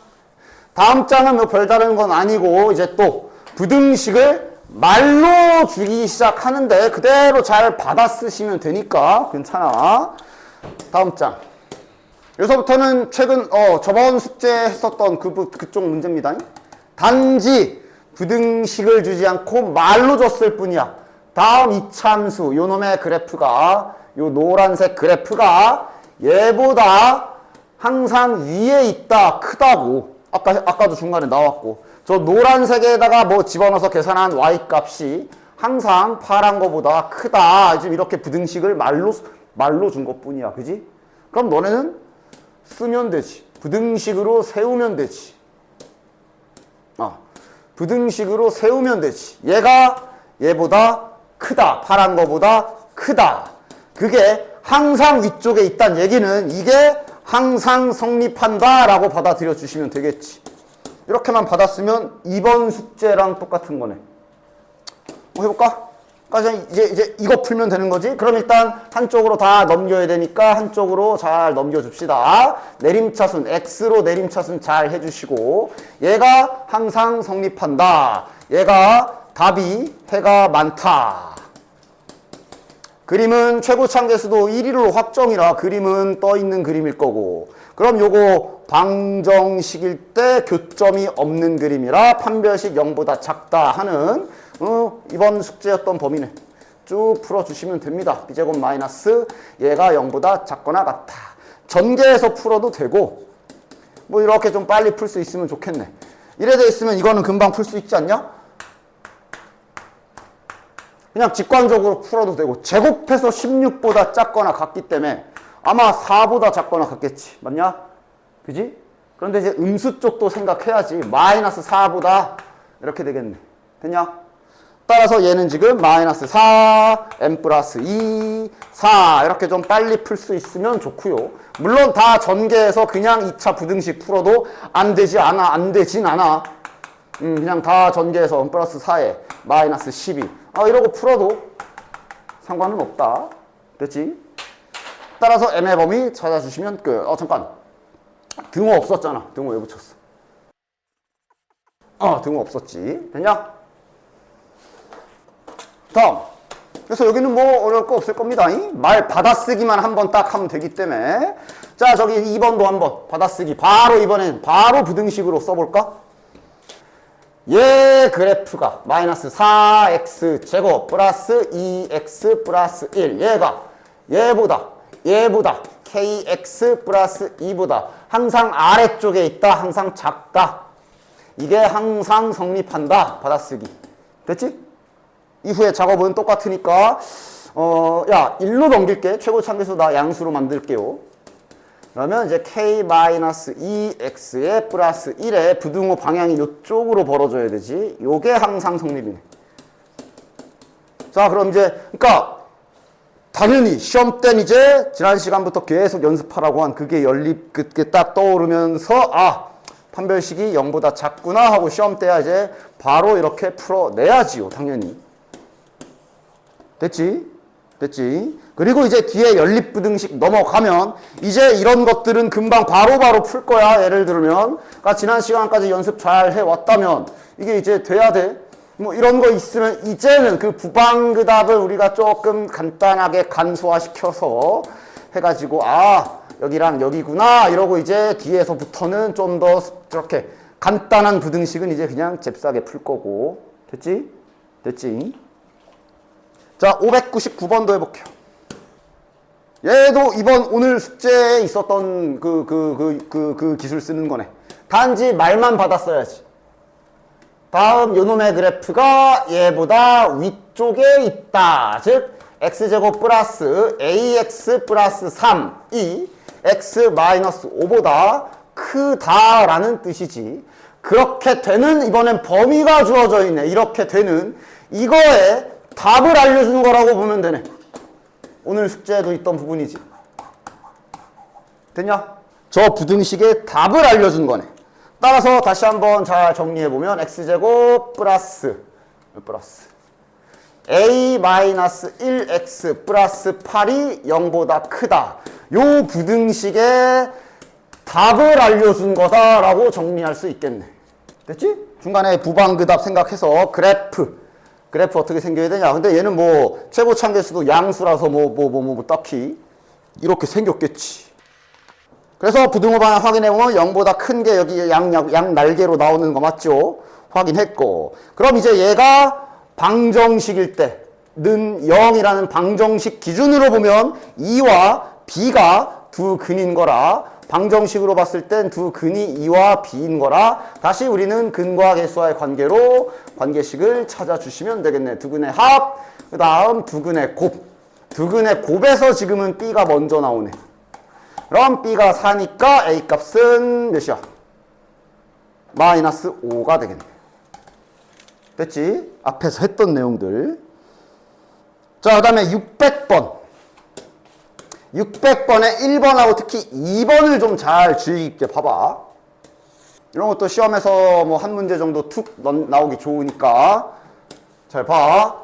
다음 장은 뭐 별다른 건 아니고 이제 또 부등식을 말로 주기 시작하는데 그대로 잘 받아 쓰시면 되니까 괜찮아. 다음 장. 여기서부터는 최근 저번 숙제 했었던 그쪽 문제입니다. 단지 부등식을 주지 않고 말로 줬을 뿐이야. 다음 이참수 요 놈의 그래프가 요 노란색 그래프가 얘보다 항상 위에 있다 크다고 아까도 중간에 나왔고 저 노란색에다가 뭐 집어넣어서 계산한 y-값이 항상 파란 거보다 크다. 지금 이렇게 부등식을 말로 준 것뿐이야. 그지? 그럼 너네는 쓰면 되지. 부등식으로 세우면 되지. 부등식으로 세우면 되지. 얘가 얘보다 크다. 파란 거보다 크다. 그게 항상 위쪽에 있다는 얘기는 이게 항상 성립한다 라고 받아들여 주시면 되겠지. 이렇게만 받았으면 이번 숙제랑 똑같은 거네. 뭐 해볼까? 그러니까 이제 이거 풀면 되는 거지. 그럼 일단 한쪽으로 다 넘겨야 되니까 한쪽으로 잘 넘겨줍시다. 내림차순 X로 내림차순 잘 해주시고 얘가 항상 성립한다. 얘가 답이 해가 많다. 그림은 최고차계수도 1위로 확정이라 그림은 떠있는 그림일 거고 그럼 요거 방정식일 때 교점이 없는 그림이라 판별식 0보다 작다 하는 이번 숙제였던 범위네. 쭉 풀어주시면 됩니다. b제곱 마이너스 얘가 0보다 작거나 같다. 전개해서 풀어도 되고 뭐 이렇게 좀 빨리 풀 수 있으면 좋겠네. 이래 돼 있으면 이거는 금방 풀 수 있지 않냐? 그냥 직관적으로 풀어도 되고 제곱해서 16보다 작거나 같기 때문에 아마 4보다 작거나 같겠지. 맞냐? 그지? 그런데 이제 음수 쪽도 생각해야지. 마이너스 4보다 이렇게 되겠네. 됐냐? 따라서 얘는 지금 마이너스 4, m 플러스 2, 4 이렇게 좀 빨리 풀 수 있으면 좋고요. 물론 다 전개해서 그냥 2차 부등식 풀어도 안 되진 않아. 그냥 다 전개해서 m 플러스 4에 마이너스 12 이러고 풀어도 상관은 없다. 됐지? 따라서 m의 범위 찾아주시면 끝. 잠깐. 등호 없었잖아. 등호 왜 붙였어? 등호 없었지. 됐냐? 다음. 그래서 여기는 뭐 어려울 거 없을 겁니다. 말 받아쓰기만 한번 딱 하면 되기 때문에. 자, 저기 2번도 한번 받아쓰기. 바로 이번엔 바로 부등식으로 써볼까? 얘 그래프가 마이너스 4x 제곱 플러스 2x 플러스 1 얘가 얘보다 kx 플러스 2보다 항상 아래쪽에 있다. 항상 작다. 이게 항상 성립한다. 받아쓰기. 됐지? 이후에 작업은 똑같으니까 야 1로 넘길게. 최고차계수 나 양수로 만들게요. 그러면 이제 k-2x에 플러스 1에 부등호 방향이 이쪽으로 벌어져야 되지. 요게 항상 성립이네. 자, 그럼 이제 그러니까 당연히 시험 때는 이제 지난 시간부터 계속 연습하라고 한 그게 그게 딱 떠오르면서 판별식이 0보다 작구나 하고 시험 때야 이제 바로 이렇게 풀어내야지요. 당연히. 됐지? 그리고 이제 뒤에 연립부등식 넘어가면 이제 이런 것들은 금방 바로바로 풀 거야. 예를 들면 그러니까 지난 시간까지 연습 잘 해왔다면 이게 이제 돼야 돼. 뭐 이런 거 있으면 이제는 그 부방그답을 우리가 조금 간단하게 간소화시켜서 해가지고 여기랑 여기구나 이러고 이제 뒤에서부터는 좀 더 이렇게 간단한 부등식은 이제 그냥 잽싸게 풀 거고. 됐지? 자, 599번도 해볼게요. 얘도 이번 오늘 숙제에 있었던 그 기술 쓰는 거네. 단지 말만 받았어야지. 다음 요놈의 그래프가 얘보다 위쪽에 있다. 즉 x제곱 플러스 ax 플러스 3이 x 마이너스 5보다 크다라는 뜻이지. 그렇게 되는 이번엔 범위가 주어져 있네. 이렇게 되는 이거에 답을 알려주는 거라고 보면 되네. 오늘 숙제에도 있던 부분이지. 됐냐? 저 부등식의 답을 알려준 거네. 따라서 다시 한번 잘 정리해보면 x제곱 플러스 플러스 a-1x 플러스 8이 0보다 크다. 요 부등식의 답을 알려준 거다라고 정리할 수 있겠네. 됐지? 중간에 부방그답 생각해서 그래프 어떻게 생겨야 되냐. 근데 얘는 뭐 최고차계수도 양수라서 뭐 딱히 이렇게 생겼겠지. 그래서 부등호 방향 확인해보면 0보다 큰 게 여기 양 날개로 나오는 거 맞죠? 확인했고. 그럼 이제 얘가 방정식일 때는 0이라는 방정식 기준으로 보면 2와 b가 두 근인 거라, 방정식으로 봤을 땐 두 근이 2와 b인 거라, 다시 우리는 근과 개수와의 관계로 관계식을 찾아주시면 되겠네. 두 근의 합, 그 다음 두 근의 곱. 두 근의 곱에서 지금은 b가 먼저 나오네. 그럼 b가 4니까 a 값은 몇이야? 마이너스 5가 되겠네. 됐지? 앞에서 했던 내용들. 자, 그 다음에 600번. 600번에 1번하고 특히 2번을 좀 잘 주의 깊게 봐봐. 이런 것도 시험에서 뭐 한 문제 정도 툭 나오기 좋으니까 잘 봐.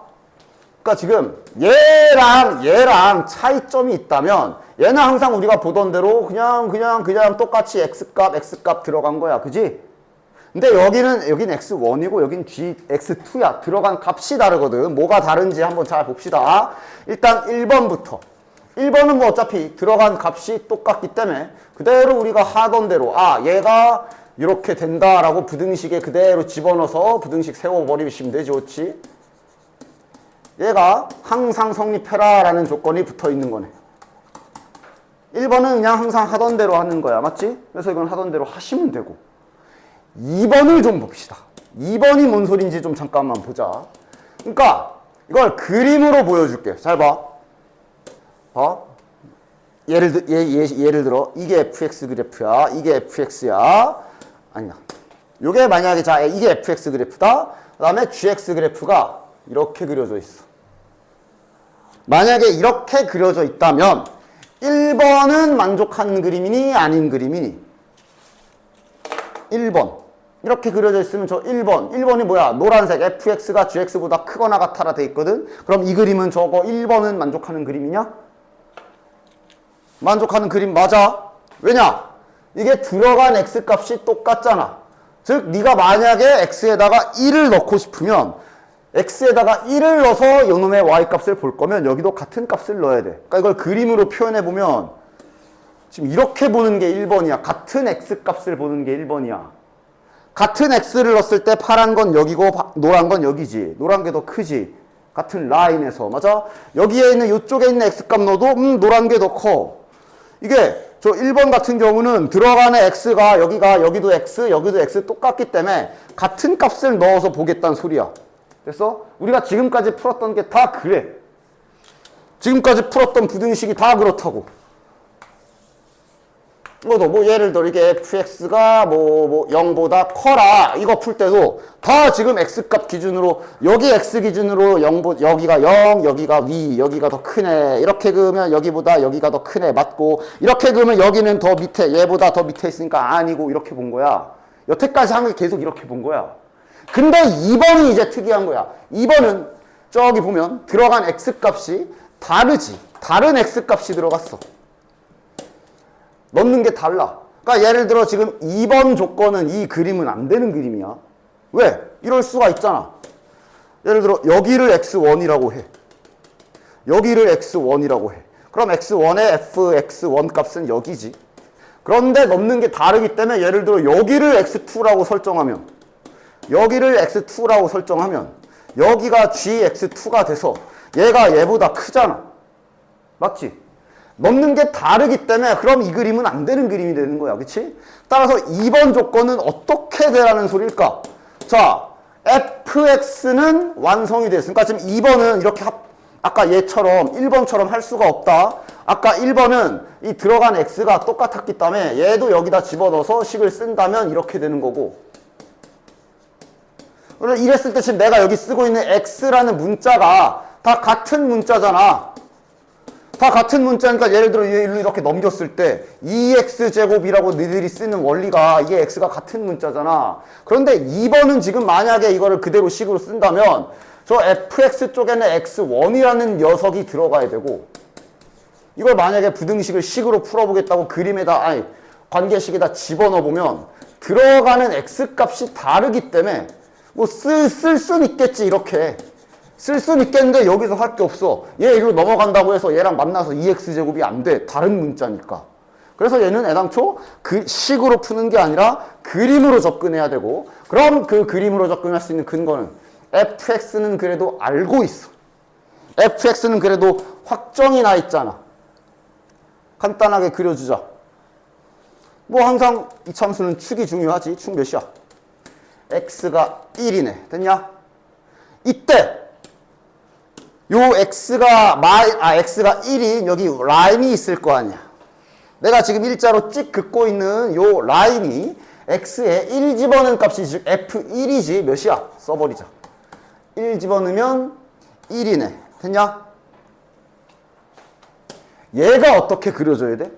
그러니까 지금 얘랑 차이점이 있다면 얘는 항상 우리가 보던 대로 그냥 똑같이 x값 들어간 거야. 그지? 근데 여긴 x1이고 여긴 x2야. 들어간 값이 다르거든. 뭐가 다른지 한번 잘 봅시다. 일단 1번부터. 1번은 뭐 어차피 들어간 값이 똑같기 때문에 그대로 우리가 하던 대로 얘가 이렇게 된다라고 부등식에 그대로 집어넣어서 부등식 세워버리시면 되지. 좋지? 얘가 항상 성립해라 라는 조건이 붙어 있는 거네. 1번은 그냥 항상 하던 대로 하는 거야. 맞지? 그래서 이건 하던 대로 하시면 되고. 2번을 좀 봅시다. 2번이 뭔 소린지 좀 잠깐만 보자. 그러니까 이걸 그림으로 보여줄게. 잘 봐. 예를 들어 이게 fx 그래프야. 이게 fx야. 아니야. 요게 만약에 이게 fx 그래프다. 그 다음에 gx 그래프가 이렇게 그려져 있어. 만약에 이렇게 그려져 있다면 1번은 만족하는 그림이니 아닌 그림이니? 1번. 이렇게 그려져 있으면 저 1번이 뭐야? 노란색 fx가 gx보다 크거나 같아라 돼 있거든. 그럼 이 그림은 저거 1번은 만족하는 그림이냐? 만족하는 그림 맞아. 왜냐? 이게 들어간 x값이 똑같잖아. 즉 네가 만약에 x에다가 1을 넣고 싶으면 x에다가 1을 넣어서 요놈의 y값을 볼 거면 여기도 같은 값을 넣어야 돼. 그러니까 이걸 그림으로 표현해 보면 지금 이렇게 보는 게 1번이야. 같은 x값을 보는 게 1번이야. 같은 x를 넣었을 때 파란 건 여기고 노란 건 여기지. 노란 게 더 크지. 같은 라인에서. 맞아? 여기에 있는 이쪽에 있는 x값 넣어도 노란 게 더 커. 이게 저 1번 같은 경우는 들어가는 x가 여기도 x 똑같기 때문에 같은 값을 넣어서 보겠다는 소리야. 됐어? 우리가 지금까지 풀었던 게 다 그래. 지금까지 풀었던 부등식이 다 그렇다고. 이것도 뭐 예를 들어 이게 fx가 뭐 0보다 커라 이거 풀 때도 다 지금 x값 기준으로 여기 x 기준으로 여기가 0 여기가 위 여기가 더 크네 이렇게 그으면 여기보다 여기가 더 크네 맞고 이렇게 그으면 여기는 더 밑에 얘보다 더 밑에 있으니까 아니고 이렇게 본 거야. 여태까지 한 게 계속 이렇게 본 거야. 근데 2번이 이제 특이한 거야. 2번은 저기 보면 들어간 x값이 다르지. 다른 x값이 들어갔어. 넣는 게 달라. 그러니까 예를 들어 지금 2번 조건은 이 그림은 안 되는 그림이야. 왜? 이럴 수가 있잖아. 예를 들어 여기를 x1이라고 해. 여기를 x1이라고 해. 그럼 x1의 fx1 값은 여기지. 그런데 넣는 게 다르기 때문에 예를 들어 여기를 x2라고 설정하면 여기가 gx2가 돼서 얘가 얘보다 크잖아. 맞지? 넣는 게 다르기 때문에 그럼 이 그림은 안 되는 그림이 되는 거야. 그치? 따라서 2번 조건은 어떻게 되라는 소리일까? 자, fx는 완성이 됐으니까 지금 2번은 이렇게 아까 얘처럼 1번처럼 할 수가 없다. 아까 1번은 이 들어간 x가 똑같았기 때문에 얘도 여기다 집어넣어서 식을 쓴다면 이렇게 되는 거고. 그래서 이랬을 때 지금 내가 여기 쓰고 있는 x라는 문자가 다 같은 문자잖아. 다 같은 문자니까 예를 들어 얘를 이렇게 넘겼을 때 2x제곱이라고 너희들이 쓰는 원리가 이게 x가 같은 문자잖아. 그런데 2번은 지금 만약에 이거를 그대로 식으로 쓴다면 저 fx 쪽에는 x1이라는 녀석이 들어가야 되고, 이걸 만약에 부등식을 식으로 풀어보겠다고 그림에다 아니 관계식에다 집어넣어 보면 들어가는 x값이 다르기 때문에 뭐 쓸 수는 있겠지. 이렇게 쓸 수는 있겠는데 여기서 할 게 없어. 얘 이리로 넘어간다고 해서 얘랑 만나서 2x제곱이 안 돼. 다른 문자니까. 그래서 얘는 애당초 그 식으로 푸는 게 아니라 그림으로 접근해야 되고, 그럼 그 그림으로 접근할 수 있는 근거는 fx는 그래도 알고 있어. fx는 그래도 확정이 나 있잖아. 간단하게 그려주자. 뭐 항상 이 참수는 축이 중요하지. 축 몇이야? x가 1이네. 됐냐? 이때 요 x가 x가 1인 여기 라인이 있을 거 아니야. 내가 지금 일자로 찍 긋고 있는 요 라인이 x에 1 집어넣은 값이 즉 f1이지. 몇이야? 써버리자. 1 집어넣으면 1이네. 됐냐? 얘가 어떻게 그려져야 돼?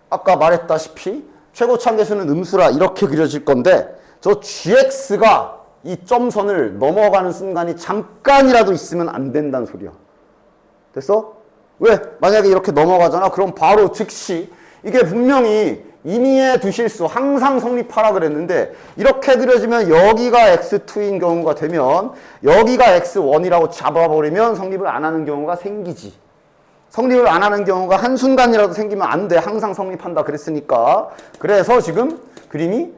아까 말했다시피 최고차계수는 음수라 이렇게 그려질 건데, 저 gx가 이 점선을 넘어가는 순간이 잠깐이라도 있으면 안 된다는 소리야. 됐어? 왜? 만약에 이렇게 넘어가잖아. 그럼 바로 즉시 이게 분명히 임의의 두실수 항상 성립하라 그랬는데, 이렇게 그려지면 여기가 x2인 경우가 되면 여기가 x1이라고 잡아버리면 성립을 안 하는 경우가 생기지. 성립을 안 하는 경우가 한순간이라도 생기면 안 돼. 항상 성립한다 그랬으니까. 그래서 지금 그림이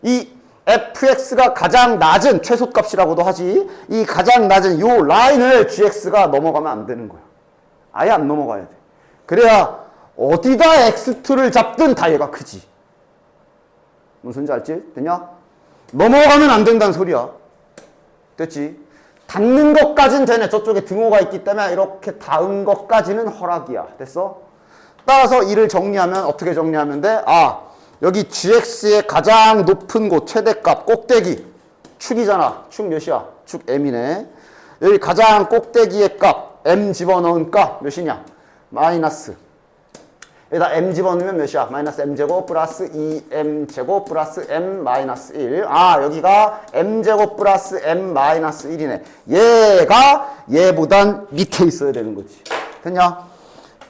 이 fx가 가장 낮은 최소값이라고도 하지. 이 가장 낮은 요 라인을 gx가 넘어가면 안 되는 거야. 아예 안 넘어가야 돼. 그래야 어디다 x2를 잡든 다 얘가 크지. 무슨 소리인지 알지? 됐냐? 넘어가면 안 된다는 소리야. 됐지? 닿는 것까진 되네. 저쪽에 등호가 있기 때문에 이렇게 닿은 것까지는 허락이야. 됐어? 따라서 이를 정리하면 어떻게 정리하면 돼? 여기 gx의 가장 높은 곳 최대값 꼭대기 축이잖아. 축 몇이야? 축 m이네. 여기 가장 꼭대기의 값 m 집어넣은 값 몇이냐? 마이너스. 여기다 m 집어넣으면 몇이야? 마이너스 m제곱 플러스 2m제곱 플러스 m 마이너스 1. 여기가 m제곱 플러스 m 마이너스 1이네. 얘가 얘보단 밑에 있어야 되는 거지. 됐냐?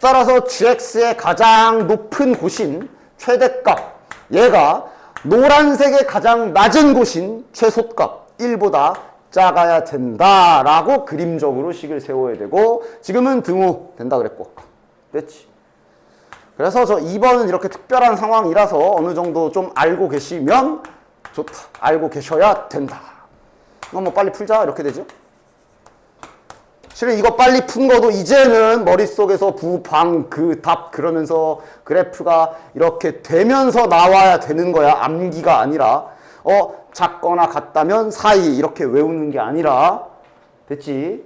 따라서 gx의 가장 높은 곳인 최대값, 얘가 노란색의 가장 낮은 곳인 최소값 1보다 작아야 된다라고 그림적으로 식을 세워야 되고, 지금은 등호 된다 그랬고. 됐지? 그래서 저 2번은 이렇게 특별한 상황이라서 어느 정도 좀 알고 계시면 좋다. 알고 계셔야 된다. 이거 뭐 빨리 풀자 이렇게 되죠? 실은 이거 빨리 푼 거도 이제는 머릿속에서 부, 방, 그, 답 그러면서 그래프가 이렇게 되면서 나와야 되는 거야. 암기가 아니라 작거나 같다면 사이 이렇게 외우는 게 아니라. 됐지?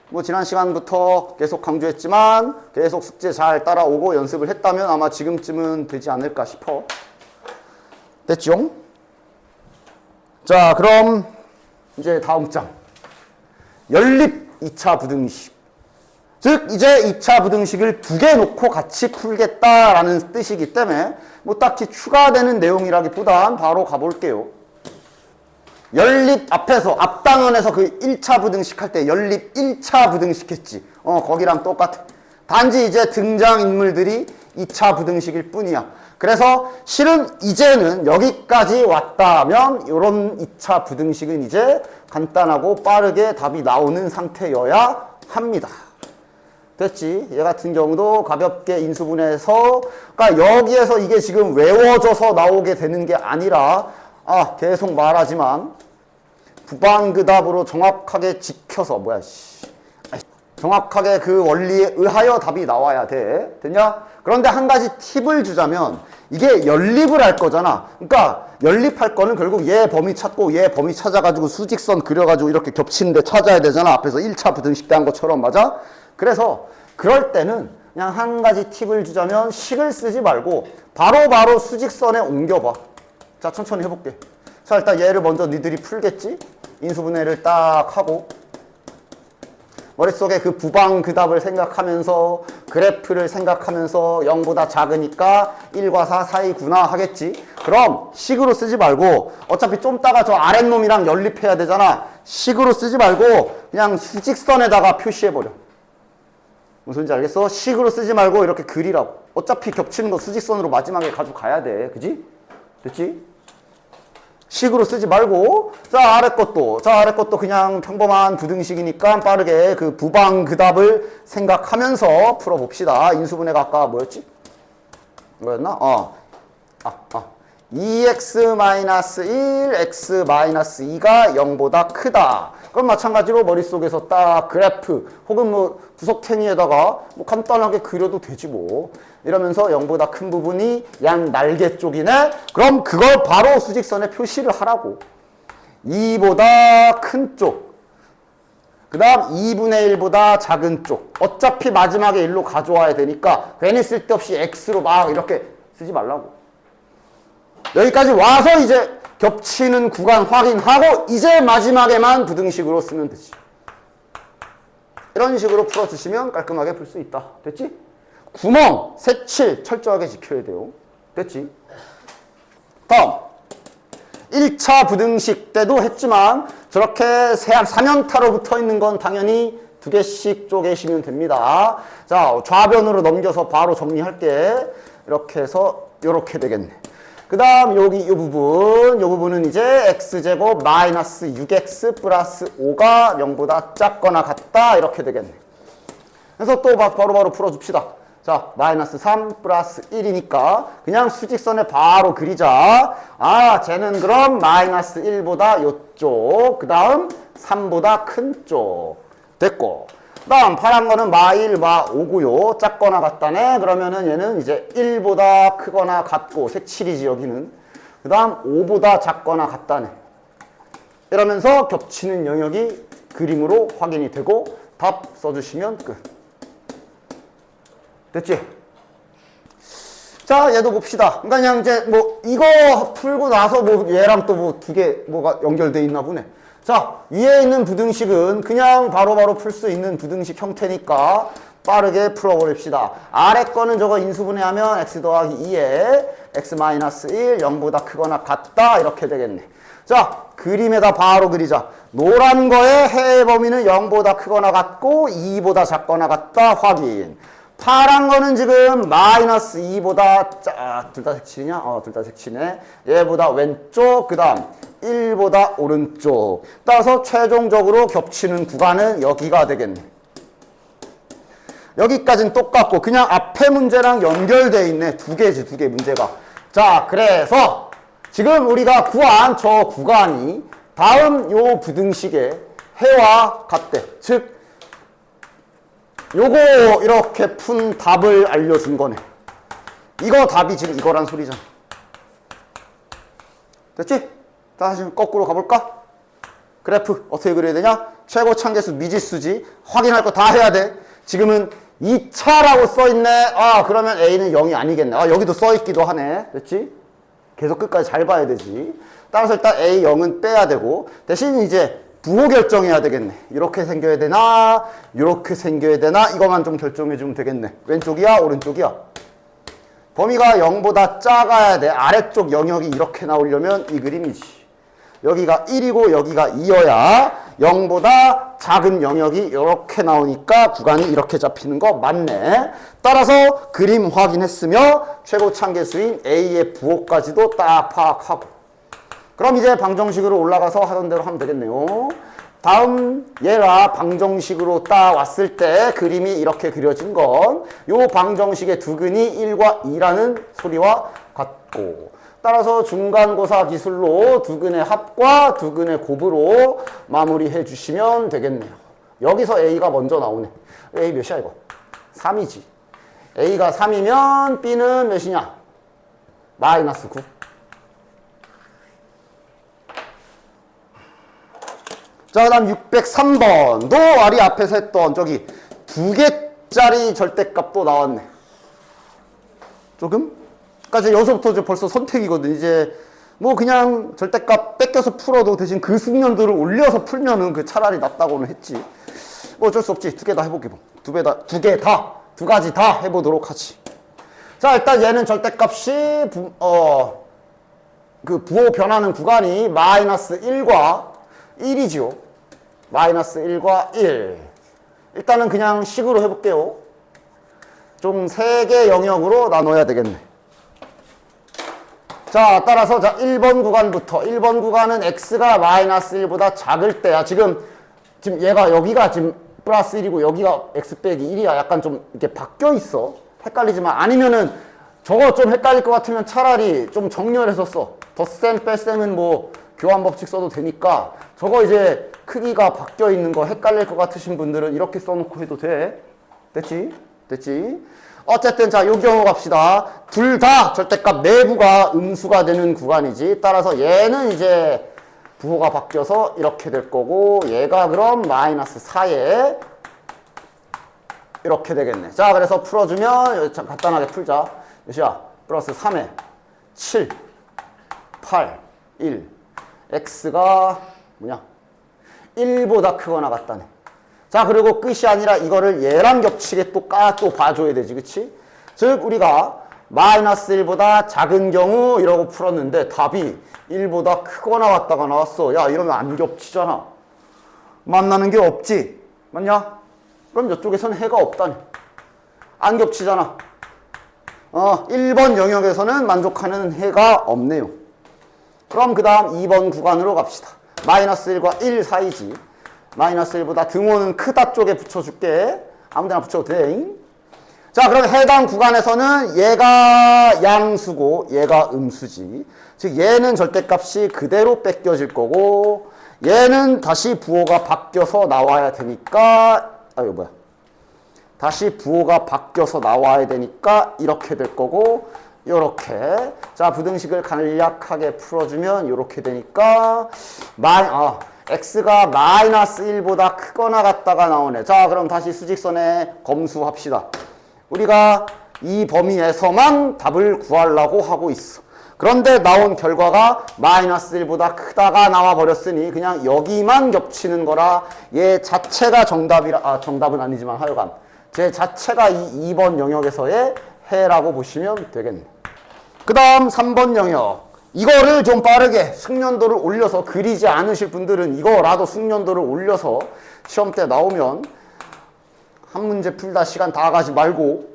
뭐 지난 시간부터 계속 강조했지만 계속 숙제 잘 따라오고 연습을 했다면 아마 지금쯤은 되지 않을까 싶어. 됐죠? 자, 그럼 이제 다음 장. 연립 2차 부등식. 즉 이제 2차 부등식을 두 개 놓고 같이 풀겠다라는 뜻이기 때문에 뭐 딱히 추가되는 내용이라기보단 바로 가볼게요. 연립 앞에서 앞단원에서 그 1차 부등식 할 때 연립 1차 부등식 했지. 거기랑 똑같아. 단지 이제 등장인물들이 2차 부등식일 뿐이야. 그래서 실은 이제는 여기까지 왔다면 이런 2차 부등식은 이제 간단하고 빠르게 답이 나오는 상태여야 합니다. 됐지? 얘 같은 경우도 가볍게 인수분해해서, 그러니까 여기에서 이게 지금 외워져서 나오게 되는 게 아니라 계속 말하지만 부방그답으로 정확하게 지켜서 정확하게 그 원리에 의하여 답이 나와야 돼. 됐냐? 그런데 한 가지 팁을 주자면 이게 연립을 할 거잖아. 그러니까 연립할 거는 결국 얘 범위 찾고 얘 범위 찾아가지고 수직선 그려가지고 이렇게 겹치는데 찾아야 되잖아. 앞에서 1차 부등식 때 한 것처럼. 맞아? 그래서 그럴 때는 그냥 한 가지 팁을 주자면 식을 쓰지 말고 바로바로 수직선에 옮겨봐. 자, 천천히 해볼게. 자, 일단 얘를 먼저 니들이 풀겠지? 인수분해를 딱 하고 머릿속에 그 부방 그 답을 생각하면서 그래프를 생각하면서 0보다 작으니까 1과 4 사이구나 하겠지. 그럼 식으로 쓰지 말고 어차피 좀 따가 저 아랫놈이랑 연립해야 되잖아. 식으로 쓰지 말고 그냥 수직선에다가 표시해버려. 무슨 소리인지 알겠어? 식으로 쓰지 말고 이렇게 그리라고. 어차피 겹치는 거 수직선으로 마지막에 가져가야 돼. 그지? 됐지? 식으로 쓰지 말고 자 아래 것도 그냥 평범한 부등식이니까 빠르게 그 부방 그 답을 생각하면서 풀어봅시다. 인수분해가 아까 뭐였지? 뭐였나? 2x-1, x-2가 0보다 크다. 그럼 마찬가지로 머릿속에서 딱 그래프 혹은 뭐 구석탱이에다가 뭐 간단하게 그려도 되지 뭐. 이러면서 0보다 큰 부분이 양 날개 쪽이네. 그럼 그걸 바로 수직선에 표시를 하라고. 2보다 큰 쪽. 그 다음 2분의 1보다 작은 쪽. 어차피 마지막에 1로 가져와야 되니까 괜히 쓸데없이 x로 막 이렇게 쓰지 말라고. 여기까지 와서 이제 겹치는 구간 확인하고 이제 마지막에만 부등식으로 쓰면 되지. 이런 식으로 풀어주시면 깔끔하게 풀 수 있다. 됐지? 구멍, 색칠 철저하게 지켜야 돼요. 됐지? 다음 1차 부등식 때도 했지만 저렇게 3연타로 붙어있는 건 당연히 2개씩 쪼개시면 됩니다. 자, 좌변으로 넘겨서 바로 정리할게. 이렇게 해서 이렇게 되겠네. 그 다음 여기 이 부분은 이제 x제곱 마이너스 6x 플러스 5가 0보다 작거나 같다 이렇게 되겠네. 그래서 또 바로바로 풀어줍시다. 자, 마이너스 3 플러스 1이니까 그냥 수직선에 바로 그리자. 쟤는 그럼 마이너스 1보다 요쪽, 그 다음 3보다 큰 쪽. 됐고. 그 다음 파란 거는 마1, 마5고요. 작거나 같다네. 그러면은 얘는 이제 1보다 크거나 같고, 색칠이지 여기는. 그 다음 5보다 작거나 같다네. 이러면서 겹치는 영역이 그림으로 확인이 되고 답 써주시면 끝. 됐지? 자, 얘도 봅시다. 그러니까 그냥 이제 뭐 이거 풀고 나서 뭐 얘랑 또 뭐 두 개 뭐가 연결돼 있나 보네. 자, 위에 있는 부등식은 그냥 바로바로 풀 수 있는 부등식 형태니까 빠르게 풀어버립시다. 아래 거는 저거 인수분해하면 x 더하기 2에 x-1, 0보다 크거나 같다 이렇게 되겠네. 자, 그림에다 바로 그리자. 노란 거의 해의 범위는 0보다 크거나 같고 2보다 작거나 같다 확인. 파란 거는 지금 마이너스 2보다 둘 다 색칠이냐? 둘 다 색칠이네. 얘보다 왼쪽, 그 다음 1보다 오른쪽. 따라서 최종적으로 겹치는 구간은 여기가 되겠네. 여기까지는 똑같고 그냥 앞에 문제랑 연결되어 있네. 두 개지, 두 개 문제가. 자, 그래서 지금 우리가 구한 저 구간이 다음 요 부등식의 해와 같대. 즉 요거 이렇게 푼 답을 알려준 거네. 이거 답이 지금 이거란 소리잖아. 됐지? 다시 거꾸로 가볼까? 그래프 어떻게 그려야 되냐? 최고 참계수 미지수지. 확인할 거 다 해야 돼. 지금은 2차라고 써있네. 그러면 A는 0이 아니겠네. 여기도 써있기도 하네. 됐지? 계속 끝까지 잘 봐야 되지. 따라서 일단 A 0은 빼야 되고 대신 이제 부호 결정해야 되겠네. 이렇게 생겨야 되나 이렇게 생겨야 되나 이것만 좀 결정해 주면 되겠네. 왼쪽이야 오른쪽이야? 범위가 0보다 작아야 돼. 아래쪽 영역이 이렇게 나오려면 이 그림이지. 여기가 1이고 여기가 2여야 0보다 작은 영역이 이렇게 나오니까 구간이 이렇게 잡히는 거 맞네. 따라서 그림 확인했으며 최고 참계수인 A의 부호까지도 딱 파악하고 그럼 이제 방정식으로 올라가서 하던 대로 하면 되겠네요. 다음 얘가 방정식으로 딱 왔을 때 그림이 이렇게 그려진 건 요 방정식의 두근이 1과 2라는 소리와 같고 따라서 중간고사 기술로 두근의 합과 두근의 곱으로 마무리해 주시면 되겠네요. 여기서 A가 먼저 나오네. A 몇이야 이거? 3이지. A가 3이면 B는 몇이냐? 마이너스 9. 자, 그 다음 603번도 아리 앞에서 했던 저기 2개짜리 절대값도 나왔네. 조금? 그러니까 여기서부터 이제 벌써 선택이거든. 이제 뭐 그냥 절대값 뺏겨서 풀어도 대신 그 숙련도를 올려서 풀면은 그 차라리 낫다고는 했지. 뭐 어쩔 수 없지. 두 개 다 해보게 뭐. 두 가지 다 해보도록 하지. 자, 일단 얘는 절대값이 그 부호 변하는 구간이 마이너스 1과 1이지요. 마이너스 1과 1. 일단은 그냥 식으로 해볼게요. 좀 3개 영역으로 나눠야 되겠네. 자, 따라서 자 1번 구간부터 1번 구간은 x가 마이너스 1보다 작을 때야. 지금 얘가 여기가 지금 플러스 1이고 여기가 x 빼기 1이야. 약간 좀 이렇게 바뀌어 있어. 헷갈리지만 아니면은 저거 좀 헷갈릴 것 같으면 차라리 좀 정렬해서 써. 덧셈 뺄셈은 뭐 교환 법칙 써도 되니까 저거 이제 크기가 바뀌어 있는 거 헷갈릴 것 같으신 분들은 이렇게 써놓고 해도 돼. 됐지? 됐지? 어쨌든 자, 요 경우 갑시다. 둘 다 절대값 내부가 음수가 되는 구간이지. 따라서 얘는 이제 부호가 바뀌어서 이렇게 될 거고 얘가 그럼 마이너스 4에 이렇게 되겠네. 자, 그래서 풀어주면 참 간단하게 풀자. 몇이야? 플러스 3에 7, 8, 1. x가 뭐냐? 1보다 크거나 같다네. 자, 그리고 끝이 아니라 이거를 얘랑 겹치게 또 봐줘야 되지, 그치? 즉, 우리가 마이너스 1보다 작은 경우 이러고 풀었는데 답이 1보다 크거나 같다가 나왔어. 야, 이러면 안 겹치잖아. 만나는 게 없지? 맞냐? 그럼 이쪽에서는 해가 없다니. 안 겹치잖아. 1번 영역에서는 만족하는 해가 없네요. 그럼 그 다음 2번 구간으로 갑시다. 마이너스 1과 1 사이지. 마이너스 1보다 등호는 크다 쪽에 붙여줄게. 아무데나 붙여도 돼. 자, 그럼 해당 구간에서는 얘가 양수고 얘가 음수지. 즉 얘는 절대값이 그대로 뺏겨질 거고 얘는 다시 부호가 바뀌어서 나와야 되니까 이거 뭐야? 다시 부호가 바뀌어서 나와야 되니까 이렇게 될 거고 요렇게. 자, 부등식을 간략하게 풀어주면 요렇게 되니까 x가 마이너스 1보다 크거나 같다가 나오네. 자, 그럼 다시 수직선에 검수합시다. 우리가 이 범위에서만 답을 구하려고 하고 있어. 그런데 나온 결과가 마이너스 1보다 크다가 나와 버렸으니 그냥 여기만 겹치는 거라 얘 자체가 정답은 아니지만 하여간 제 자체가 이 2번 영역에서의 해라고 보시면 되겠네. 그 다음 3번 영역. 이거를 좀 빠르게 숙련도를 올려서 그리지 않으실 분들은 이거라도 숙련도를 올려서 시험 때 나오면 한 문제 풀다 시간 다 가지 말고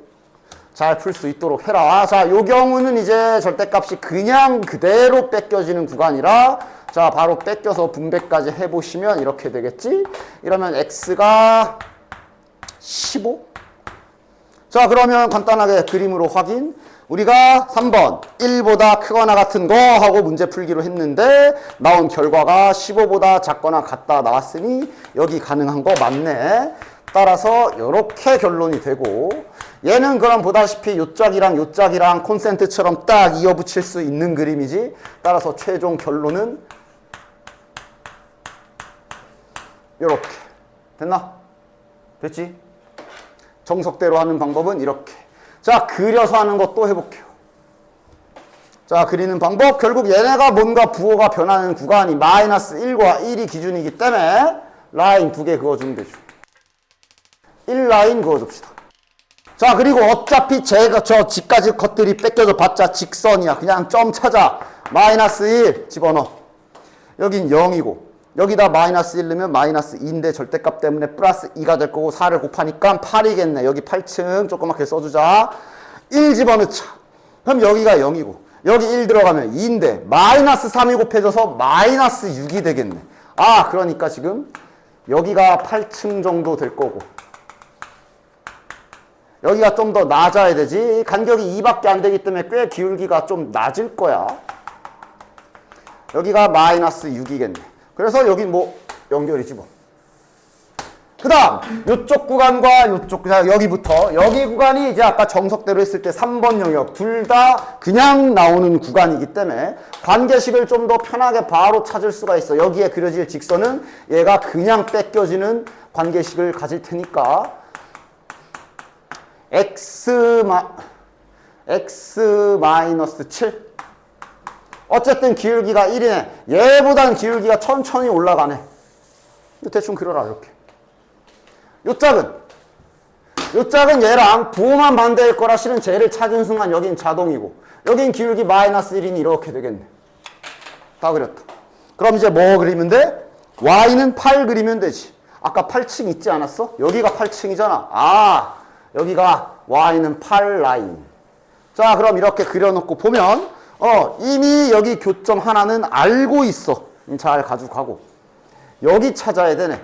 잘 풀 수 있도록 해라. 자, 요 경우는 이제 절대값이 그냥 그대로 뺏겨지는 구간이라 자, 바로 뺏겨서 분배까지 해보시면 이렇게 되겠지? 이러면 x가 15? 자, 그러면 간단하게 그림으로 확인. 우리가 3번 1보다 크거나 같은 거 하고 문제 풀기로 했는데 나온 결과가 15보다 작거나 같다 나왔으니 여기 가능한 거 맞네. 따라서 이렇게 결론이 되고 얘는 그럼 보다시피 요 짝이랑 콘센트처럼 딱 이어붙일 수 있는 그림이지. 따라서 최종 결론은 이렇게 됐나? 됐지? 정석대로 하는 방법은 이렇게. 자, 그려서 하는 것도 해볼게요. 자, 그리는 방법. 결국 얘네가 뭔가 부호가 변하는 구간이 마이너스 1과 1이 기준이기 때문에 라인 2개 그어주면 되죠. 1라인 그어줍시다. 자, 그리고 어차피 제가 저 집까지 것들이 뺏겨져 봤자 직선이야. 그냥 점 찾아. 마이너스 1 집어넣어. 여긴 0이고 여기다 마이너스 1 넣으면 마이너스 2인데 절대값 때문에 플러스 2가 될 거고 4를 곱하니까 8이겠네. 여기 8층 조그맣게 써주자. 1 집어넣자. 그럼 여기가 0이고 여기 1 들어가면 2인데 마이너스 3이 곱해져서 마이너스 6이 되겠네. 그러니까 지금 여기가 8층 정도 될 거고 여기가 좀 더 낮아야 되지. 간격이 2밖에 안 되기 때문에 꽤 기울기가 좀 낮을 거야. 여기가 마이너스 6이겠네. 그래서 여기 뭐 연결이지 뭐. 그 다음 요쪽 구간과 요쪽 여기부터 여기 구간이 이제 아까 정석대로 했을 때 3번 영역 둘 다 그냥 나오는 구간이기 때문에 관계식을 좀 더 편하게 바로 찾을 수가 있어. 여기에 그려질 직선은 얘가 그냥 뺏겨지는 관계식을 가질 테니까 x 마이너스 7 어쨌든 기울기가 1이네. 얘보단 기울기가 천천히 올라가네. 대충 그려라 이렇게. 요 짝은 얘랑 부호만 반대일 거라 실은 쟤를 찾은 순간 여긴 자동이고 여긴 기울기 마이너스 1이니 이렇게 되겠네. 다 그렸다. 그럼 이제 뭐 그리면 돼? y는 8 그리면 되지. 아까 8층 있지 않았어? 여기가 8층이잖아. 아, 여기가 y는 8 라인. 자, 그럼 이렇게 그려놓고 보면 이미 여기 교점 하나는 알고 있어. 잘 가져가고. 여기 찾아야 되네.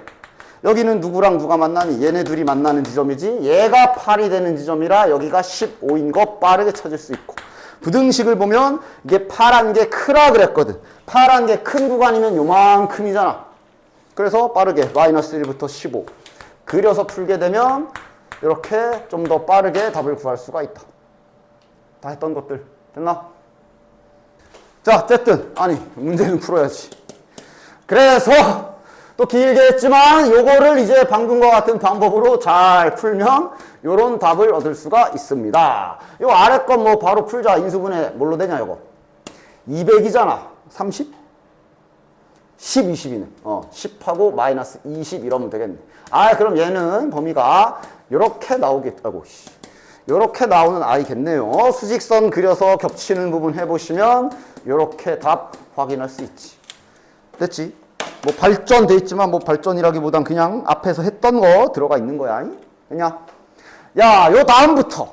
여기는 누구랑 누가 만나니? 얘네 둘이 만나는 지점이지. 얘가 8이 되는 지점이라 여기가 15인 거 빠르게 찾을 수 있고. 부등식을 보면 이게 파란 게 크라 그랬거든. 파란 게 큰 구간이면 요만큼이잖아. 그래서 빠르게 마이너스 1부터 15 그려서 풀게 되면 이렇게 좀 더 빠르게 답을 구할 수가 있다. 다 했던 것들 됐나? 자, 어쨌든 아니 문제는 풀어야지. 그래서 또 길게 했지만 요거를 이제 방금과 같은 방법으로 잘 풀면 요런 답을 얻을 수가 있습니다. 요 아래 건 뭐 바로 풀자. 인수분해 뭘로 되냐 요거. 200이잖아. 30? 10, 20이네. 10하고 마이너스 20 이러면 되겠네. 아, 그럼 얘는 범위가 요렇게 나오겠다고. 요렇게 나오는 아이겠네요. 수직선 그려서 겹치는 부분 해보시면 요렇게 답 확인할 수 있지. 됐지? 뭐 발전돼 있지만 뭐 발전이라기보단 그냥 앞에서 했던 거 들어가 있는 거야. 그냥 야, 요 다음부터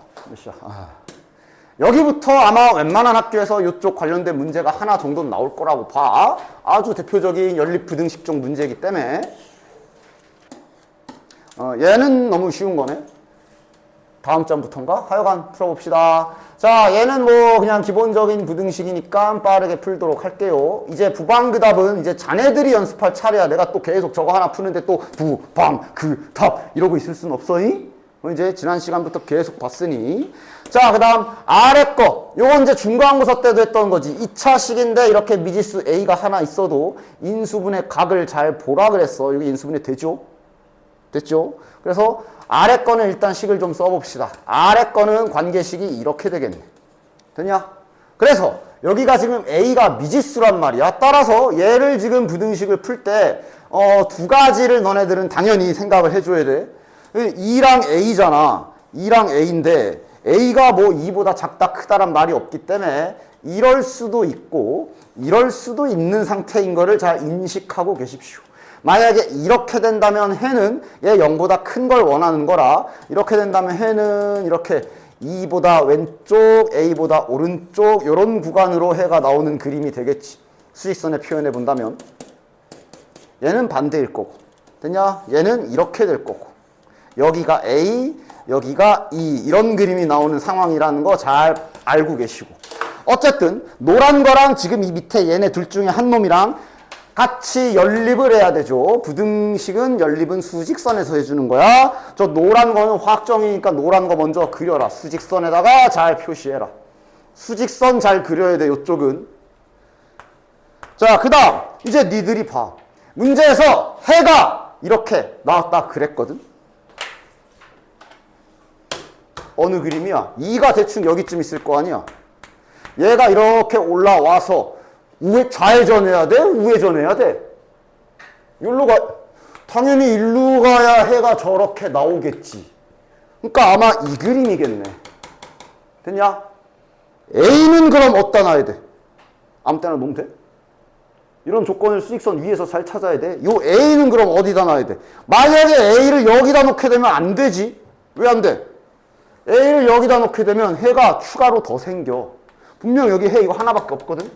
여기부터 아마 웬만한 학교에서 이쪽 관련된 문제가 하나 정도는 나올 거라고 봐. 아주 대표적인 연립부등식 쪽 문제이기 때문에 얘는 너무 쉬운 거네. 다음 점부터인가? 하여간 풀어봅시다. 자, 얘는 뭐 그냥 기본적인 부등식이니까 빠르게 풀도록 할게요. 이제 부방그답은 이제 자네들이 연습할 차례야. 내가 또 계속 저거 하나 푸는데 또 부방그답 이러고 있을 순 없어잉? 이제 지난 시간부터 계속 봤으니. 자, 그 다음 아래 거. 요건 이제 중간고사 때도 했던 거지. 2차식인데 이렇게 미지수 A가 하나 있어도 인수분해 각을 잘 보라 그랬어. 여기 인수분해 되죠? 됐죠? 그래서 아래 거는 일단 식을 좀 써봅시다. 아래 거는 관계식이 이렇게 되겠네. 됐냐? 그래서 여기가 지금 A가 미지수란 말이야. 따라서 얘를 지금 부등식을 풀 때 두 가지를 너네들은 당연히 생각을 해줘야 돼. 2랑 A잖아. 2랑 A인데 A가 뭐 2보다 작다 크다란 말이 없기 때문에 이럴 수도 있고 이럴 수도 있는 상태인 거를 잘 인식하고 계십시오. 만약에 이렇게 된다면 해는 얘 0보다 큰 걸 원하는 거라 이렇게 된다면 해는 이렇게 2보다 왼쪽 A보다 오른쪽 이런 구간으로 해가 나오는 그림이 되겠지. 수직선에 표현해 본다면 얘는 반대일 거고 됐냐? 얘는 이렇게 될 거고 여기가 A, 여기가 E 이런 그림이 나오는 상황이라는 거 잘 알고 계시고 어쨌든 노란 거랑 지금 이 밑에 얘네 둘 중에 한 놈이랑 같이 연립을 해야 되죠. 부등식은 연립은 수직선에서 해주는 거야. 저 노란 거는 화학정이니까 노란 거 먼저 그려라. 수직선에다가 잘 표시해라. 수직선 잘 그려야 돼. 이쪽은. 자, 그 다음 이제 니들이 봐. 문제에서 해가 이렇게 나왔다 그랬거든. 어느 그림이야? 2가 대충 여기쯤 있을 거 아니야. 얘가 이렇게 올라와서 좌회전해야 돼? 우회전해야 돼? 일로 가, 당연히 일로 가야 해가 저렇게 나오겠지. 그러니까 아마 이 그림이겠네. 됐냐? A는 그럼 어디다 놔야 돼? 아무 때나 놓으면 돼? 이런 조건을 수직선 위에서 잘 찾아야 돼. 요 A는 그럼 어디다 놔야 돼? 만약에 A를 여기다 놓게 되면 안 되지. 왜 안 돼? A를 여기다 놓게 되면 해가 추가로 더 생겨. 분명 여기 해 이거 하나밖에 없거든.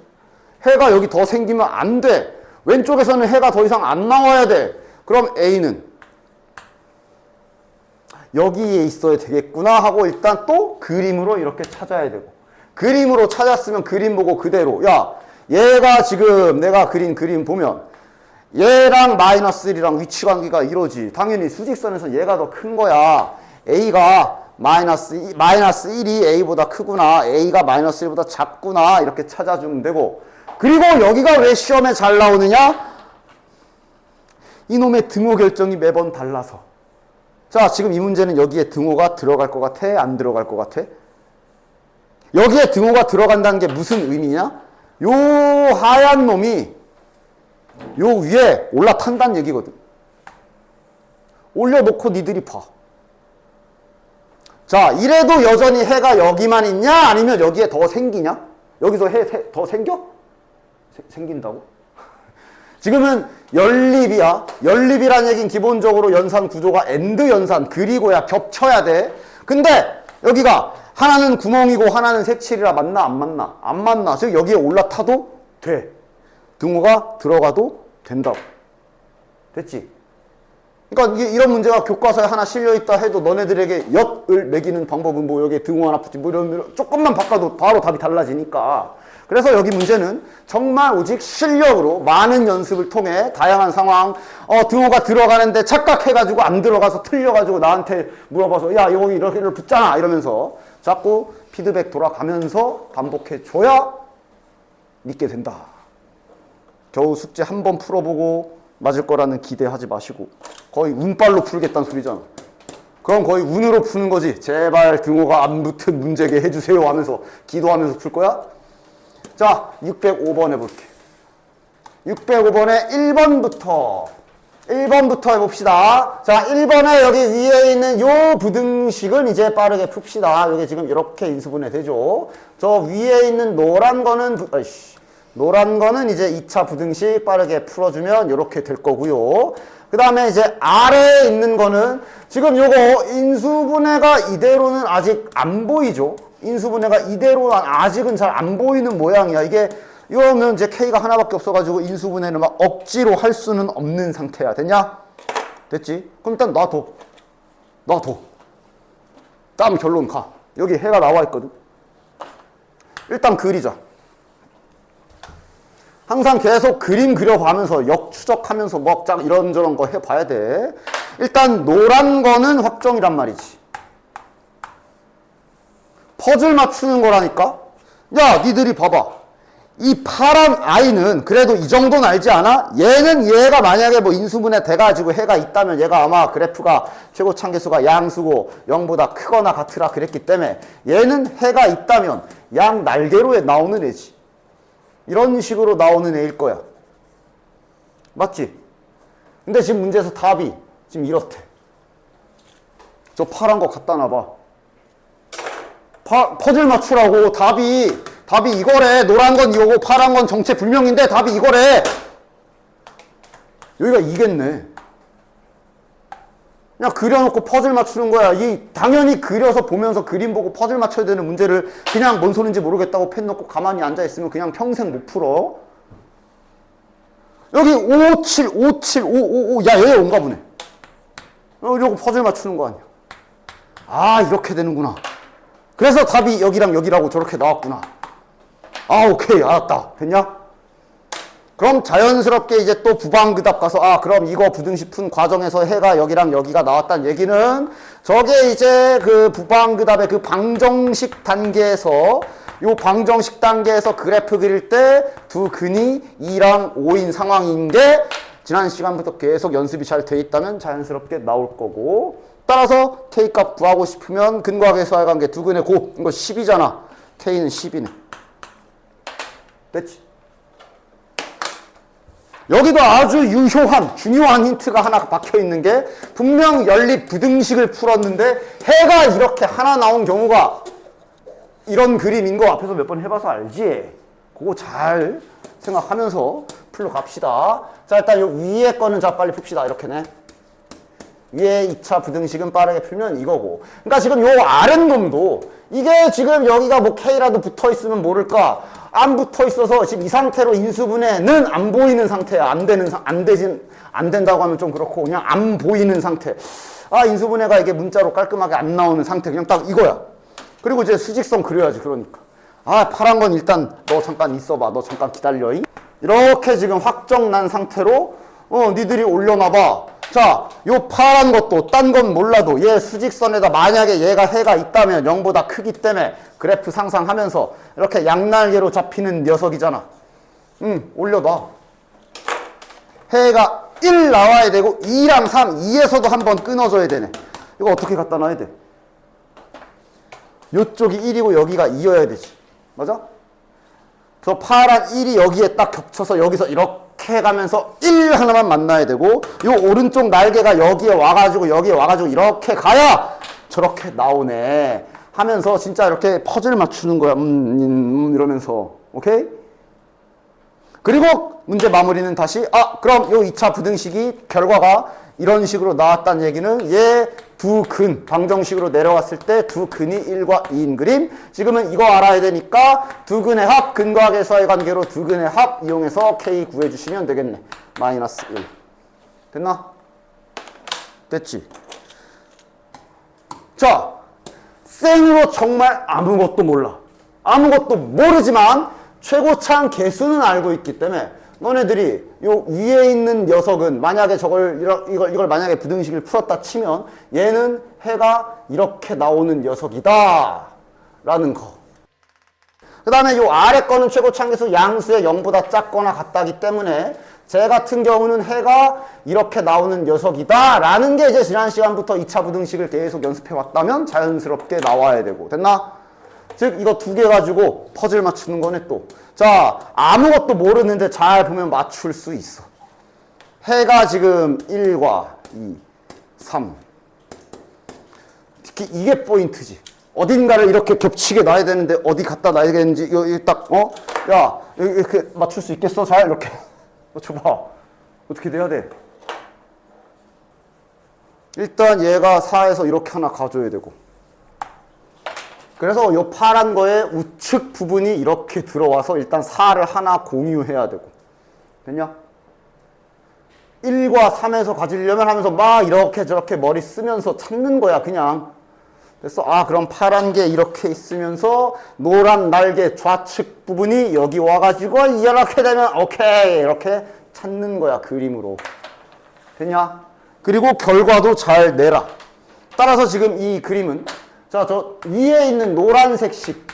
해가 여기 더 생기면 안 돼. 왼쪽에서는 해가 더 이상 안 나와야 돼. 그럼 A는 여기에 있어야 되겠구나 하고 일단 또 그림으로 이렇게 찾아야 되고 그림으로 찾았으면 그림 보고 그대로 야 얘가 지금 내가 그린 그림 보면 얘랑 마이너스 1이랑 위치관계가 이러지. 당연히 수직선에서 얘가 더 큰 거야. A가 마이너스 1이 A보다 크구나. A가 마이너스 1보다 작구나. 이렇게 찾아주면 되고 그리고 여기가 왜 시험에 잘 나오느냐? 이놈의 등호 결정이 매번 달라서. 자, 지금 이 문제는 여기에 등호가 들어갈 것 같아? 안 들어갈 것 같아? 여기에 등호가 들어간다는 게 무슨 의미냐? 요 하얀 놈이 요 위에 올라탄다는 얘기거든. 올려놓고 니들이 봐. 자, 이래도 여전히 해가 여기만 있냐? 아니면 여기에 더 생기냐? 여기서 해 더 생겨? 생긴다고? 지금은 연립이야. 연립이란 얘기는 기본적으로 연산 구조가 엔드 연산, 그리고야 겹쳐야 돼. 근데 여기가 하나는 구멍이고 하나는 색칠이라 맞나 안 맞나? 안 맞나? 즉 여기에 올라타도 돼. 등호가 들어가도 된다고. 됐지? 그러니까 이런 문제가 교과서에 하나 실려있다 해도 너네들에게 엿을 매기는 방법은 뭐 여기에 등호 하나 붙지 뭐 이런 조금만 바꿔도 바로 답이 달라지니까. 그래서 여기 문제는 정말 오직 실력으로 많은 연습을 통해 다양한 상황, 등호가 들어가는데 착각해가지고 안 들어가서 틀려가지고 나한테 물어봐서 야 여기 이렇게 붙잖아 이러면서 자꾸 피드백 돌아가면서 반복해줘야 믿게 된다. 겨우 숙제 한 번 풀어보고 맞을 거라는 기대하지 마시고 거의 운빨로 풀겠다는 소리잖아. 그럼 거의 운으로 푸는 거지. 제발 등호가 안 붙은 문제게 해주세요 하면서 기도하면서 풀 거야? 자, 605번 해볼게. 605번에 1번부터 해봅시다. 자, 1번에 여기 위에 있는 요 부등식은 이제 빠르게 풉시다. 여기 지금 이렇게 인수분해 되죠. 저 위에 있는 노란 거는 이제 2차 부등식 빠르게 풀어주면 이렇게 될 거고요. 그 다음에 이제 아래에 있는 거는 지금 요거 인수분해가 이대로는 아직 안 보이죠. 인수분해가 이대로는 아직은 잘 안 보이는 모양이야. 이거면 이제 K가 하나밖에 없어가지고 인수분해를 막 억지로 할 수는 없는 상태야. 됐냐? 됐지? 그럼 일단 놔둬. 다음 결론 가. 여기 해가 나와 있거든. 일단 그리자. 항상 계속 그림 그려가면서 역추적하면서 뭐 짝 이런저런 거 해봐야 돼. 일단 노란 거는 확정이란 말이지. 퍼즐 맞추는 거라니까? 야, 니들이 봐봐. 이 파란 아이는 그래도 이 정도는 알지 않아? 얘가 만약에 뭐 인수분해 돼가지고 해가 있다면 얘가 아마 그래프가 최고 참계수가 양수고 0보다 크거나 같으라 그랬기 때문에 얘는 해가 있다면 양 날개로에 나오는 애지. 이런 식으로 나오는 애일 거야. 맞지? 근데 지금 문제에서 답이 지금 이렇대. 저 파란 거 갖다 놔봐. 퍼즐 맞추라고. 답이 이거래. 노란 건 이거고 파란 건 정체불명인데 답이 이거래. 여기가 이겠네. 그냥 그려놓고 퍼즐 맞추는 거야. 당연히 그려서 보면서 그림 보고 퍼즐 맞춰야 되는 문제를 그냥 뭔 소린지 모르겠다고 펜 놓고 가만히 앉아있으면 그냥 평생 못 풀어. 여기 5, 7, 5, 7, 5, 5, 5. 야, 얘 온가 보네. 이러고 퍼즐 맞추는 거 아니야. 아, 이렇게 되는구나. 그래서 답이 여기랑 여기라고 저렇게 나왔구나. 아, 오케이. 알았다. 됐냐? 그럼 자연스럽게 이제 또 부방그답 가서 그럼 이거 부등식 푼 과정에서 해가 여기랑 여기가 나왔다는 얘기는 저게 이제 그 부방그답의 그 방정식 단계에서 요 방정식 단계에서 그래프 그릴 때 두 근이 2랑 5인 상황인 게 지난 시간부터 계속 연습이 잘 돼 있다면 자연스럽게 나올 거고 따라서 K값 구하고 싶으면 근과 계수와의 관계 두 근의 고 이거 10이잖아. K는 10이네. 됐지? 여기도 아주 유효한 중요한 힌트가 하나 박혀 있는 게 분명 연립 부등식을 풀었는데 해가 이렇게 하나 나온 경우가 이런 그림인 거 앞에서 몇 번 해봐서 알지? 그거 잘 생각하면서 풀러 갑시다. 자, 일단 요 위에 거는 자 빨리 풉시다. 이렇게네. 위에 2차 부등식은 빠르게 풀면 이거고. 그러니까 지금 요 아랫놈도 이게 지금 여기가 뭐 K라도 붙어 있으면 모를까? 안 붙어 있어서 지금 이 상태로 인수분해는 안 보이는 상태야. 안 된다고 하면 좀 그렇고 그냥 안 보이는 상태. 인수분해가 이게 문자로 깔끔하게 안 나오는 상태. 그냥 딱 이거야. 그리고 이제 수직선 그려야지. 그러니까. 파란 건 일단 너 잠깐 있어봐. 너 잠깐 기다려. 이렇게 지금 확정 난 상태로 니들이 올려놔봐. 자, 요 파란 것도 딴 건 몰라도 얘 수직선에다 만약에 얘가 해가 있다면 0보다 크기 때문에 그래프 상상하면서 이렇게 양날개로 잡히는 녀석이잖아. 올려놔. 해가 1 나와야 되고 2랑 3, 2에서도 한번 끊어줘야 되네. 이거 어떻게 갖다 놔야 돼? 요쪽이 1이고 여기가 2여야 되지. 맞아? 저 파란 1이 여기에 딱 겹쳐서 여기서 이렇게 이렇게 가면서 1 하나만 만나야 되고 요 오른쪽 날개가 여기에 와가지고 이렇게 가야 저렇게 나오네 하면서 진짜 이렇게 퍼즐 맞추는 거야. 이러면서. 오케이? 그리고 문제 마무리는 다시 그럼 요 2차 부등식이 결과가 이런 식으로 나왔다는 얘기는 얘 두 근 방정식으로 내려왔을 때 두 근이 1과 2인 그림. 지금은 이거 알아야 되니까 두 근의 합 근과 계수의 관계로 두 근의 합 이용해서 K 구해주시면 되겠네. 마이너스 1 됐나? 됐지? 자, 생으로 정말 아무것도 몰라. 아무것도 모르지만 최고차항 개수는 알고 있기 때문에 너네들이 요 위에 있는 녀석은 만약에 이걸 만약에 부등식을 풀었다 치면 얘는 해가 이렇게 나오는 녀석이다 라는 거. 그 다음에 요 아래 거는 최고차항 개수 양수의 0보다 작거나 같다기 때문에 쟤 같은 경우는 해가 이렇게 나오는 녀석이다 라는 게 이제 지난 시간부터 2차 부등식을 계속 연습해 왔다면 자연스럽게 나와야 되고. 됐나? 즉 이거 두 개 가지고 퍼즐 맞추는 거네 또. 자, 아무것도 모르는데 잘 보면 맞출 수 있어. 해가 지금 1과 2, 3. 특히 이게 포인트지. 어딘가를 이렇게 겹치게 놔야 되는데 어디 갖다 놔야 되는지 여기 딱 야 이렇게 맞출 수 있겠어? 잘 이렇게 줘봐. 어떻게 돼야 돼? 일단 얘가 4에서 이렇게 하나 가져야 되고, 그래서 요 파란 거에 우측 부분이 이렇게 들어와서 일단 4를 하나 공유해야 되고. 됐냐? 1과 3에서 가지려면 하면서 막 이렇게 저렇게 머리 쓰면서 찾는 거야 그냥. 그래서 그럼 파란 게 이렇게 있으면서 노란 날개 좌측 부분이 여기 와가지고 이렇게 되면 오케이 이렇게 찾는 거야 그림으로. 됐냐? 그리고 결과도 잘 내라. 따라서 지금 이 그림은 자, 저 위에 있는 노란색 식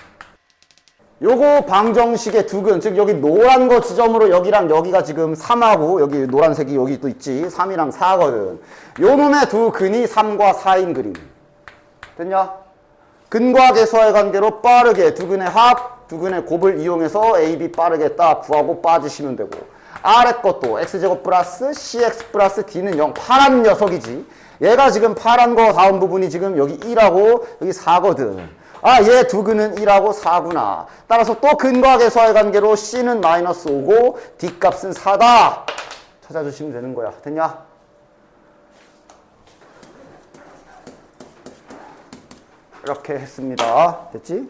요거 방정식의 두 근, 즉 여기 노란 거 지점으로 여기랑 여기가 지금 3하고 여기 노란색이 여기 또 있지 3이랑 4거든. 요 놈의 두 근이 3과 4인 그림. 됐냐? 근과 계수와의 관계로 빠르게 두 근의 합, 두 근의 곱을 이용해서 A, B 빠르게 딱 구하고 빠지시면 되고, 아래 것도 x제곱 플러스 cx 플러스 d는 0 파란 녀석이지. 얘가 지금 파란 거 다음 부분이 지금 여기 1하고 여기 4거든. 얘 두 근은 1하고 4구나. 따라서 또 근과 계수와의 관계로 c는 마이너스 5고 d 값은 4다. 찾아주시면 되는 거야. 됐냐? 이렇게 했습니다. 됐지?